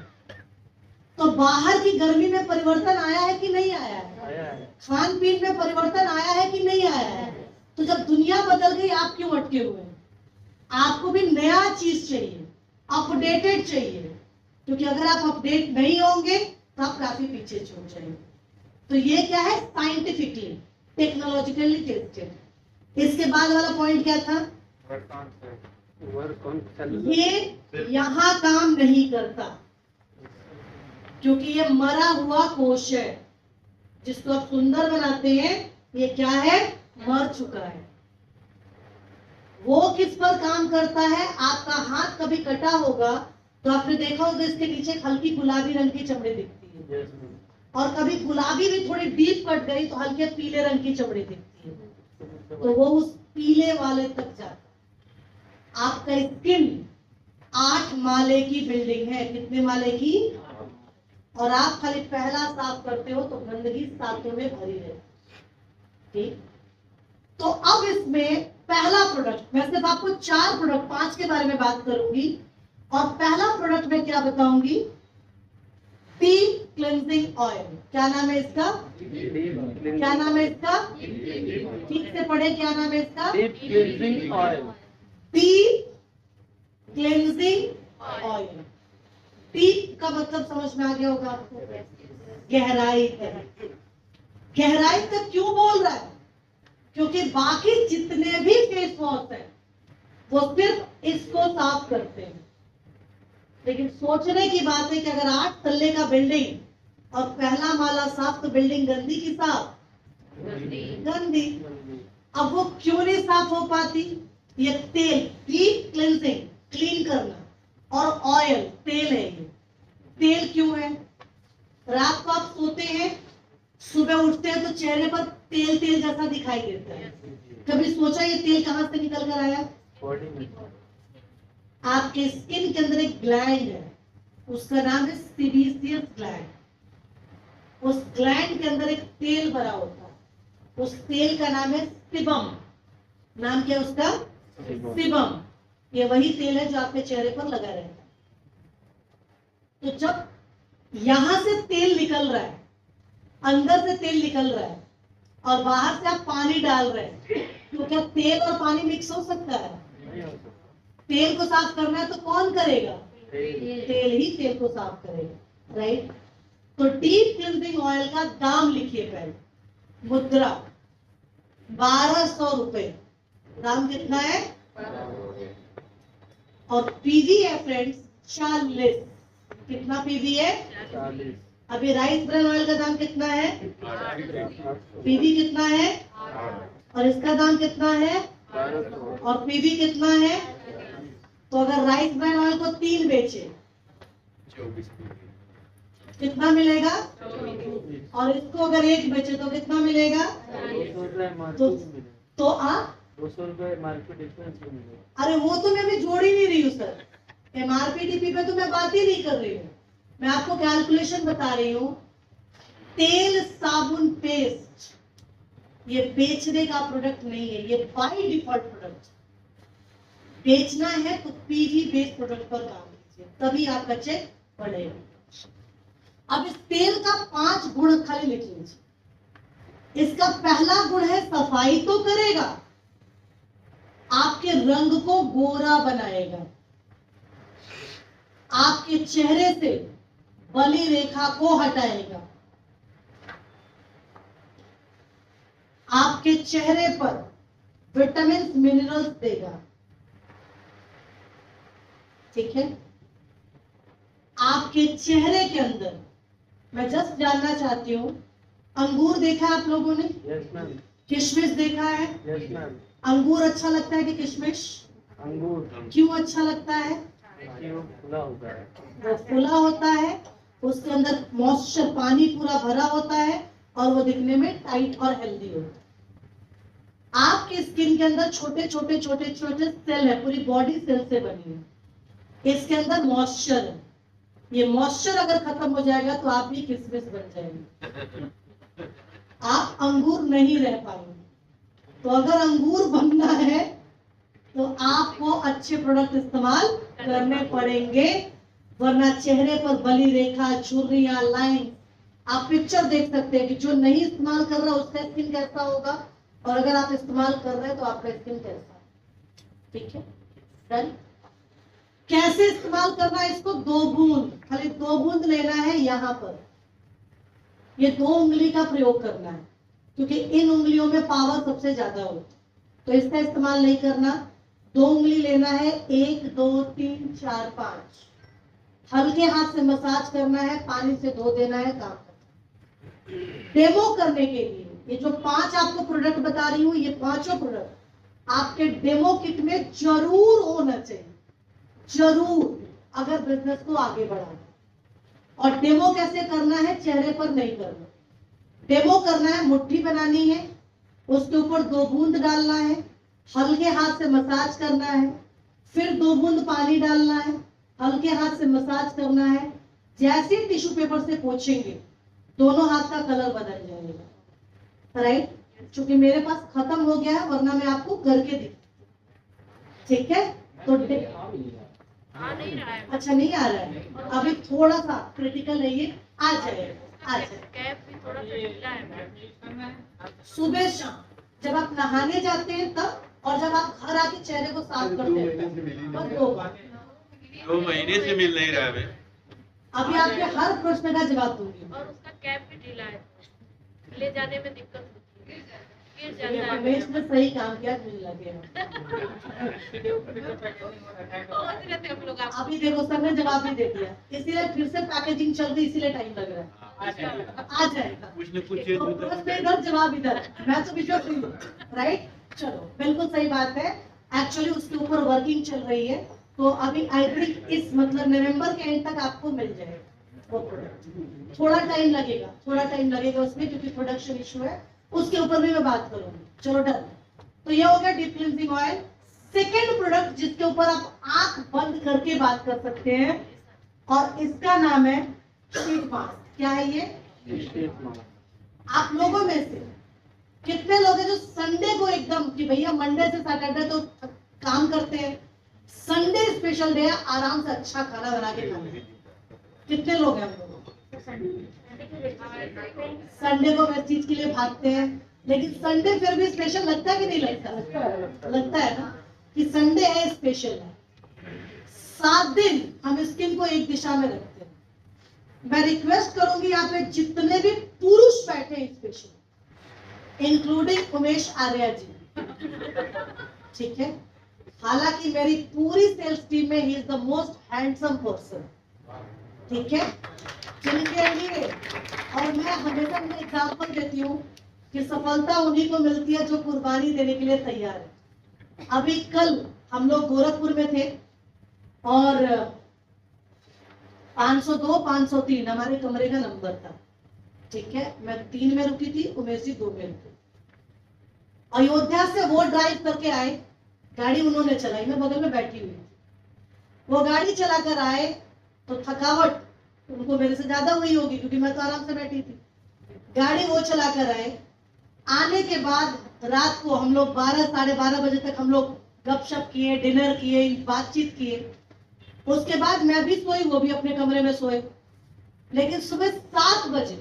तो बाहर की गर्मी में परिवर्तन आया है कि नहीं आया है, खान पीन में परिवर्तन आया है कि नहीं आया है। तो जब दुनिया बदल गई, आप क्यों अटके हुए हैं, आपको भी नया चीज चाहिए, अपडेटेड चाहिए, क्योंकि अगर आप अपडेट नहीं होंगे तो आप काफी पीछे छूट जाएंगे। तो ये क्या है, साइंटिफिकली, टेक्नोलॉजिकली टेस्टेड। इसके बाद वाला पॉइंट क्या था, ये यहाँ काम नहीं करता, क्योंकि ये मरा हुआ कोश है। जिसको आप सुंदर बनाते हैं, ये क्या है, मर चुका है। वो किस पर काम करता है, आपका हाथ कभी कटा होगा तो आपने देखा होगा इसके नीचे हल्की गुलाबी रंग की चमड़ी दिखती है, और कभी गुलाबी भी थोड़ी डीप कट गई तो हल्के पीले रंग की चमड़ी दिखती है। तो वो उस पीले वाले तक जाता है। आपका स्किन 8 माले की बिल्डिंग है, कितने माले की, और आप खाली पहला साफ करते हो तो गंदगी सातों में भरी है, ठीक। तो अब इसमें पहला प्रोडक्ट, मैं सिर्फ आपको 4 प्रोडक्ट, 5 के बारे में बात करूंगी, और पहला प्रोडक्ट मैं क्या बताऊंगी, डीप क्लेंजिंग ऑयल। क्या नाम है इसका, क्या नाम है इसका, ठीक से पढ़े, क्या नाम है इसका, deep cleansing oil. Deep cleansing oil. Deep का मतलब समझ में आ गया होगा आपको, गहराई तक। गहराई तक क्यों बोल रहा है, क्योंकि बाकी जितने भी फेस वॉश है वो सिर्फ इसको साफ करते हैं। लेकिन सोचने की बात है कि अगर 8 तल्ले का बिल्डिंग और पहला माला साफ, तो बिल्डिंग गंदी की साफ, गंदी। अब वो क्यों नहीं साफ हो पाती, ये तेल, डीप क्लेंजिंग, क्लीन करना, और ऑयल, तेल है। ये तेल क्यों है, रात को आप सोते हैं, सुबह उठते हैं तो चेहरे पर तेल तेल जैसा दिखाई देता है। कभी सोचा ये तेल कहां से निकल कर आया, आपके स्किन के अंदर एक ग्लैंड है, उसका नाम है सीबेसियस ग्लैंड। उस ग्लैंड के अंदर एक तेल भरा होता है, उस तेल का नाम है सिबम। नाम क्या है उसका, सिबम। ये वही तेल है जो आपके चेहरे पर लगा रहता है। तो जब यहां से तेल निकल रहा है, अंदर से तेल निकल रहा है, और बाहर से आप पानी डाल रहे हैं, तो क्या तेल और पानी मिक्स हो सकता है, तेल को साफ करना है तो कौन करेगा, तेल ही तेल को साफ करेगा, राइट। तो डीप क्लींजिंग ऑयल का दाम लिखिए पहले, मुद्रा 1200 रुपए, दाम कितना है, और पीवी है फ्रेंड्स 40। कितना पीवी है, 40। अभी राइस ब्रान ऑयल का दाम कितना है, पीवी कितना है, और इसका दाम कितना है, और पीवी कितना है। तो अगर राइस ब्रान ऑयल को 3 बेचे, 24 कितना मिलेगा, और इसको अगर 1 बेचे तो कितना मिलेगा, 200 तो आप 200 रुपए मार्केट डिफरेंस मिलेगा। अरे वो तो मैं अभी जोड़ ही नहीं रही हूँ सर, MRP DP पे तो मैं बात ही नहीं कर रही हूँ। मैं आपको कैलकुलेशन बता रही हूं। तेल, साबुन, पेस्ट ये बेचने का प्रोडक्ट नहीं है, ये बाय डिफॉल्ट प्रोडक्ट। बेचना है तो पीवी बेस्ड प्रोडक्ट पर काम कीजिए, तभी आपका चेक बढ़ेगा। अब इस तेल का 5 गुण खाली लिख लीजिए। इसका पहला गुण है सफाई तो करेगा, आपके रंग को गोरा बनाएगा, आपके चेहरे से बली रेखा को हटाएगा, आपके चेहरे पर विटामिन मिनरल्स देगा, ठीक है। आपके चेहरे के अंदर, मैं जस्ट जानना चाहती हूं, अंगूर देखा आप लोगों ने? Yes ma'am. किशमिश देखा है? Yes ma'am. अंगूर अच्छा लगता है कि किशमिश? अंगूर क्यों अच्छा लगता है? क्यों खुला होता है? वो फुला होता है, उसके अंदर मॉइस्चर, पानी पूरा भरा होता है और वो दिखने में टाइट और हेल्दी होता है। आपके स्किन के अंदर छोटे छोटे छोटे छोटे सेल है, पूरी बॉडी सेल से बनी है, इसके अंदर मॉइस्चर है। ये मॉइस्चर अगर खत्म हो जाएगा तो आप भी किशमिश बन जाएंगे, आप अंगूर नहीं रह पाएंगे। तो अगर अंगूर बनना है तो आपको अच्छे प्रोडक्ट इस्तेमाल करने पड़ेंगे, वरना चेहरे पर बली रेखा, झुर्रियां, लाइन, आप पिक्चर देख सकते हैं कि जो नहीं इस्तेमाल कर रहा उसका स्किन कैसा होगा, और अगर आप इस्तेमाल कर रहे हैं तो आपका स्किन कैसा है, ठीक है। डन। कैसे इस्तेमाल करना है इसको? 2 बूंद, खाली 2 बूंद लेना है, यहां पर ये 2 उंगली का प्रयोग करना है, क्योंकि इन उंगलियों में पावर सबसे ज्यादा होती है, तो इसका इस्तेमाल नहीं करना। 2 उंगली लेना है, 1 2 3 4 5, हल्के हाथ से मसाज करना है, पानी से धो देना है, काम खत्म। डेमो करने के लिए ये जो 5 आपको प्रोडक्ट बता रही हूँ, ये 5 प्रोडक्ट आपके डेमो किट में जरूर होना चाहिए, जरूर, अगर बिजनेस को आगे बढ़ाना। और डेमो कैसे करना है? चेहरे पर नहीं करना। डेमो करना है, मुट्ठी बनानी है, उसके ऊपर 2 बूंद डालना है, हल्के हाथ से मसाज करना है, फिर 2 बूंद पानी डालना है, हल्के हाथ से मसाज करना है। जैसे टिश्यू पेपर से पोंछेंगे दोनों हाथ का कलर बदल जाएगा, राइट? क्योंकि मेरे पास खत्म हो गया है, वरना मैं आपको करके दिखाती, ठीक है। तो नहीं रहा है। अच्छा, नहीं आ रहा है अभी, थोड़ा सा क्रिटिकल है ये, आ जाएगा, आ जाएगा। कैप भी थोड़ा सा ढीला है। सुबह शाम जब आप नहाने जाते हैं तब, और जब आप घर आके चेहरे को साफ करते हैं, बस 2 बार। 2 महीने से मिल नहीं रहा है। अभी आपके हर प्रश्न का जवाब दूंगी। और उसका कैप भी ढीला है, ले जाने में दिक्कत होती है, गिर जाता है। रमेश ने सही काम किया, मुझे लगे। पहुंच रहे थे हम लोग आप। अभी देखो सर ने जवाब भी दे दिया, इसीलिए फिर से पैकेजिंग चल रही, इसीलिए टाइम लग रहा है। आ जाएगा कुछ न कुछ चेंज तो होता प्रश्न इधर, जवाब इधर, मैं तो विश्वास नहीं हूँ, राइट? चलो, बिल्कुल सही बात है। एक्चुअली उसके ऊपर वर्किंग चल रही है, तो अभी आई थिंक इस मतलब नवंबर के एंड तक आपको मिल जाएगा वो प्रोडक्ट। थोड़ा टाइम लगेगा, थोड़ा टाइम लगेगा उसमें, क्योंकि प्रोडक्शन इशू है, उसके ऊपर भी मैं बात करूंगी। चलो डन। तो ये हो गया deep cleansing oil. Second product जिसके ऊपर आप आंख बंद करके बात कर सकते हैं, और इसका नाम है शीट मास्क। क्या है ये? Sheet mask. आप लोगों में से कितने लोग हैं जो संडे को एकदम कि भैया मंडे से सैटरडे तो काम करते हैं, संडे स्पेशल डे है, आराम से अच्छा खाना बना के खाते हैं? कितने लोग हैं हम लोग? संडे को किस चीज के लिए भागते हैं, लेकिन संडे फिर भी स्पेशल लगता है कि नहीं लगता? लगता है ना कि संडे है, स्पेशल है। 7 दिन हम स्किन को एक दिशा में रखते हैं। मैं रिक्वेस्ट करूंगी यहाँ पे जितने भी पुरुष बैठे हैं, स्पेशल इंक्लूडिंग उमेश आर्या जी, ठीक है। हालांकि मेरी पूरी सेल्स टीम में he is the most handsome person, ठीक है, जिनके लिए, और मैं हमेशा एग्जाम्पल देती हूँ कि सफलता उन्हीं को मिलती है जो कुर्बानी देने के लिए तैयार है। अभी कल हम लोग गोरखपुर में थे और 502 503 हमारे कमरे का नंबर था, ठीक है। मैं 3 में रुकी थी, उमेश जी 2 में रुके। अयोध्या से वो ड्राइव करके आए, गाड़ी उन्होंने चलाई, मैं बगल में बैठी हुई थी। वो गाड़ी चलाकर आए तो थकावट उनको मेरे से ज्यादा हुई होगी क्योंकि मैं तो आराम से बैठी थी। गाड़ी वो चला कर आए। आने के बाद रात को हम लोग 12 साढ़े 12 बजे तक हम लोग गपशप किए, डिनर किए, बातचीत किए। उसके बाद मैं भी सोई, वो भी अपने कमरे में सोए। लेकिन सुबह 7 बजे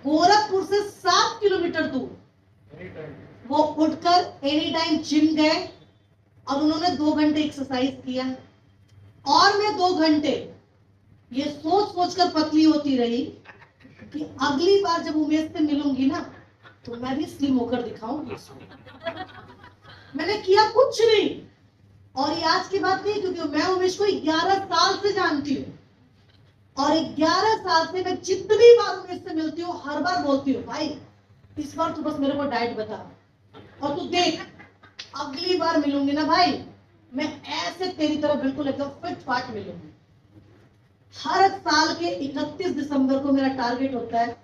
गोरखपुर से 7 किलोमीटर दूर वो उठकर एनी टाइम जिम गए और उन्होंने 2 घंटे एक्सरसाइज किया। और मैं 2 घंटे ये सोच सोच कर पतली होती रही कि अगली बार जब उमेश से मिलूंगी ना तो मैं भी स्लिम होकर दिखाऊंगी उसको। मैंने किया कुछ नहीं। और ये आज की बात नहीं, क्योंकि मैं उमेश को 11 साल से जानती हूँ और 11 साल से मैं जितनी बार उमेश से मिलती हूँ हर बार बोलती हूँ, भाई इस बार तू बस मेरे को डाइट बता और तू देख अगली बार मिलूंगी ना भाई मैं ऐसे तेरी तरह बिल्कुल एकदम फिट फाट मिलूंगी। हर साल के 31 दिसंबर को मेरा टारगेट होता है,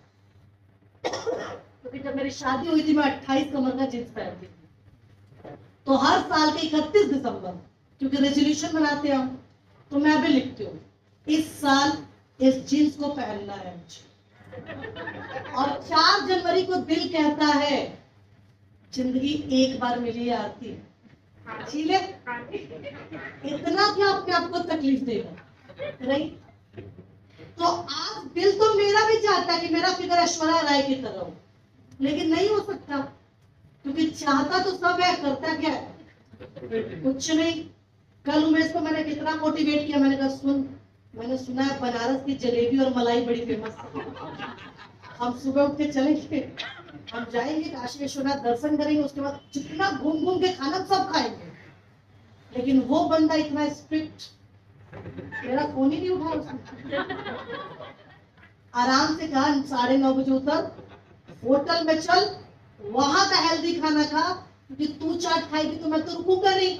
क्योंकि जब मेरी शादी हुई थी मैं 28 कमर का जींस पहनती थी। तो हर साल के 31 दिसंबर क्योंकि रेजोल्यूशन बनाते हैं हम, तो मैं भी लिखती हूँ इस साल इस जींस को पहनना है मुझे। और 4 जनवरी को दिल कहता है जिंदगी एक बार मिली है आरती, जी ले, इतना क्या अपने आप को तकलीफ देगा, राइट? तो आज दिल तो मेरा भी चाहता है कि मेरा फिगर ऐश्वर्या राय की तरह हो, लेकिन नहीं हो सकता क्योंकि चाहता तो सब है, करता क्या है? कुछ नहीं। कल उमेश को मैंने कितना मोटिवेट किया, मैंने कहा सुन, मैंने सुना है बनारस की जलेबी और मलाई बड़ी फेमस है, हम सुबह उठ के चलेंगे, हम जाएंगे काशी विश्वनाथ दर्शन करेंगे, उसके बाद जितना घूम घूम के खाना सब खाएंगे। लेकिन वो बंदा इतना स्ट्रिक्ट, मेरा फोन ही नहीं उठा उसने। आराम से कहा 9:30 बजे उतर, होटल में चल, वहां का हेल्दी खाना खा, क्योंकि तू चाट खाएगी तो मैं तो रुकूंगा नहीं।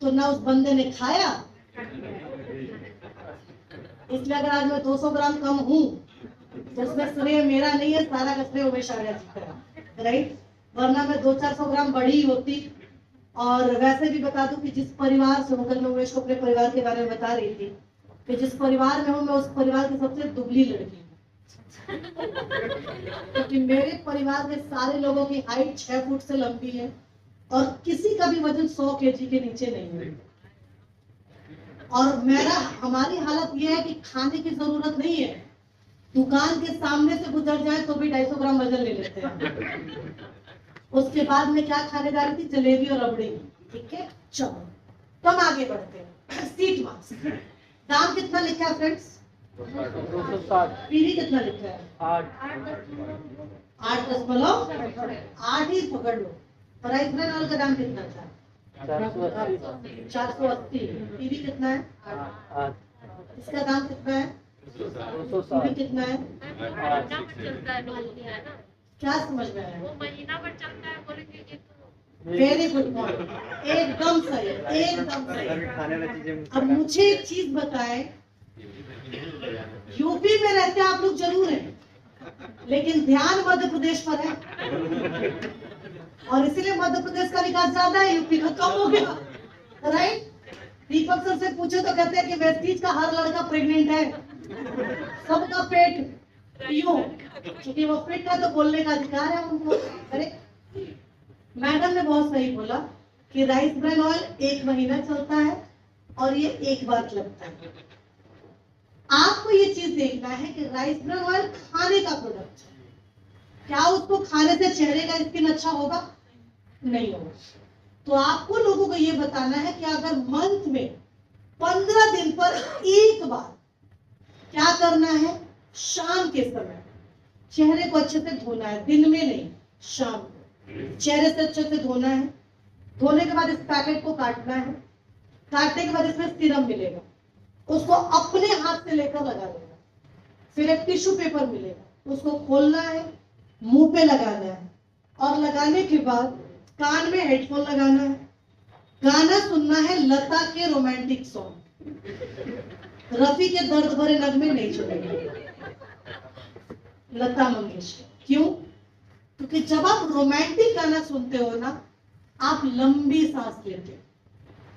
तो ना उस बंदे ने खाया, इसलिए अगर आज मैं 200 ग्राम कम हूँ जिसमें श्रेय मेरा नहीं है, सारा का श्रेय उमेश आर्या जी का, राइट? वरना मैं 200-400 ग्राम बड़ी होती। और वैसे भी बता दूं कि जिस परिवार से हूँ, कल मैं उमेश को अपने परिवार के बारे में बता रही थी कि जिस परिवार में हूँ मैं उस परिवार की सबसे दुबली लड़की हूँ, क्योंकि मेरे परिवार में सारे लोगों की हाइट 6 फुट से लंबी है और किसी का भी वजन 100 kg के नीचे नहीं है। और हमारी हालत यह है कि खाने की जरूरत नहीं है, दुकान के सामने से गुजर जाए तो भी 250 ग्राम वजन ले लेते हैं। उसके बाद में क्या खाने जा रही थी? जलेबी और रबड़ी। ठीक है, चलो तो हम आगे बढ़ते हैं। सीट मार्क्स दाम कितना लिखा है फ्रेंड्स? 260। पीवी कितना लिखा है? 8.8 ही पकड़ लो। प्राइस में नॉल का दाम कितना था? 480। पीवी कितना है? 8। इसका दाम कितना है? 260। कितना है? महीना भर चलता है लोगों का, है ना? क्या समझ में आया? वो महीना भर चलता है, बोलेंगे कि तो वेरी गुड पॉइंट, एकदम सही, एकदम सही। अब मुझे एक चीज बताएं, यूपी में रहते हैं आप लोग जरूर हैं, लेकिन ध्यान मध्य प्रदेश पर है और इसीलिए मध्य प्रदेश का विकास ज्यादा है, यूपी का कम हो गया, राइट? दीपक सर से पूछे तो कहते हैं कि वेस्टीज का हर लड़का प्रेग्नेंट है, सबका पेट क्यों? क्योंकि वो फिट है तो बोलने का अधिकार है उनको। अरे मैडम ने बहुत सही बोला कि राइस ब्रान ऑयल 1 महीना चलता है और ये एक बार लगता है। आपको ये चीज देखना है कि राइस ब्रान ऑयल खाने का प्रोडक्ट है, क्या उसको खाने से चेहरे का स्किन अच्छा होगा? नहीं होगा। तो आपको लोगों को ये बताना है कि अगर मंथ में 15 दिन पर एक बार क्या करना है, शाम के समय चेहरे को अच्छे से धोना है, दिन में नहीं, शाम को चेहरे से अच्छे से धोना है। धोने के बाद इस पैकेट को काटना है, काटने के बाद इसमें सीरम मिलेगा, उसको अपने हाथ से लेकर लगा देना। फिर एक टिश्यू पेपर मिलेगा, उसको खोलना है, मुंह पे लगाना है और लगाने के बाद कान में हेडफोन लगाना है, गाना सुनना है लता के रोमांटिक सॉन्ग, रफी के दर्द भरे नगमे नहीं चलेंगे, लता मंगेशकर। क्यों? क्योंकि जब आप रोमांटिक गाना सुनते हो ना, आप लंबी सांस लेते हो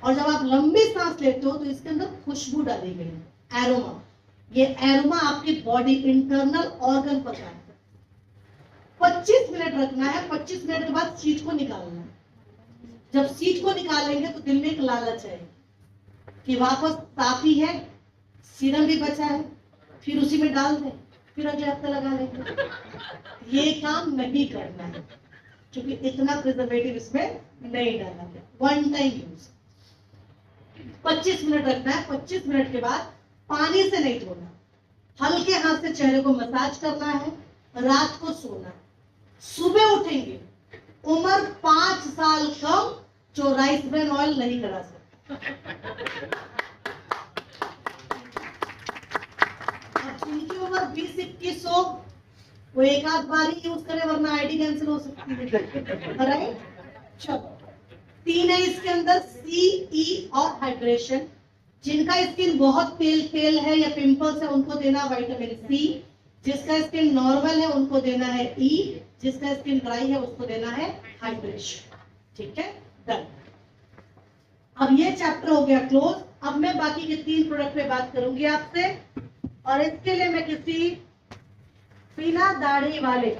और जब आप लंबी सांस लेते हो तो इसके अंदर खुशबू डाली गई है, एरोमा। ये एरोमा आपकी बॉडी इंटरनल ऑर्गन पर काम करता है। 25 मिनट रखना है, 25 मिनट के बाद सीट को निकालना है। जब सीट को निकालेंगे तो दिल में एक लालच है कि वापस साफी है, सीरम भी बचा है, फिर उसी में डाल दें, फिर अगले हफ्ते लगा लेंगे। ये काम नहीं करना है क्योंकि इतना प्रिजर्वेटिव इसमें नहीं डालना है। One time use. 25 मिनट रखना है, 25 मिनट के बाद पानी से नहीं धोना, हल्के हाथ से चेहरे को मसाज करना है, रात को सोना। सुबह उठेंगे, उम्र 5 साल कम, जो राइस ब्रेन ऑयल नहीं करा सकते। अब जिनकी उम्र 20-21 हो वो एक आध बार ही यूज करे, वरना आईडी कैंसिल हो सकती है। राइट, चलो 3 है इसके अंदर, सी, ई और हाइड्रेशन। जिनका स्किन बहुत पेल है या पिंपल्स है उनको देना विटामिन सी, जिसका स्किन नॉर्मल है उनको देना है ई, जिसका स्किन ड्राई है उसको देना है हाइड्रेशन। ठीक है, डन। अब ये चैप्टर हो गया क्लोज। अब मैं बाकी के 3 प्रोडक्ट पे बात करूंगी आपसे, और इसके लिए मैं किसी बिना दाढ़ी वाले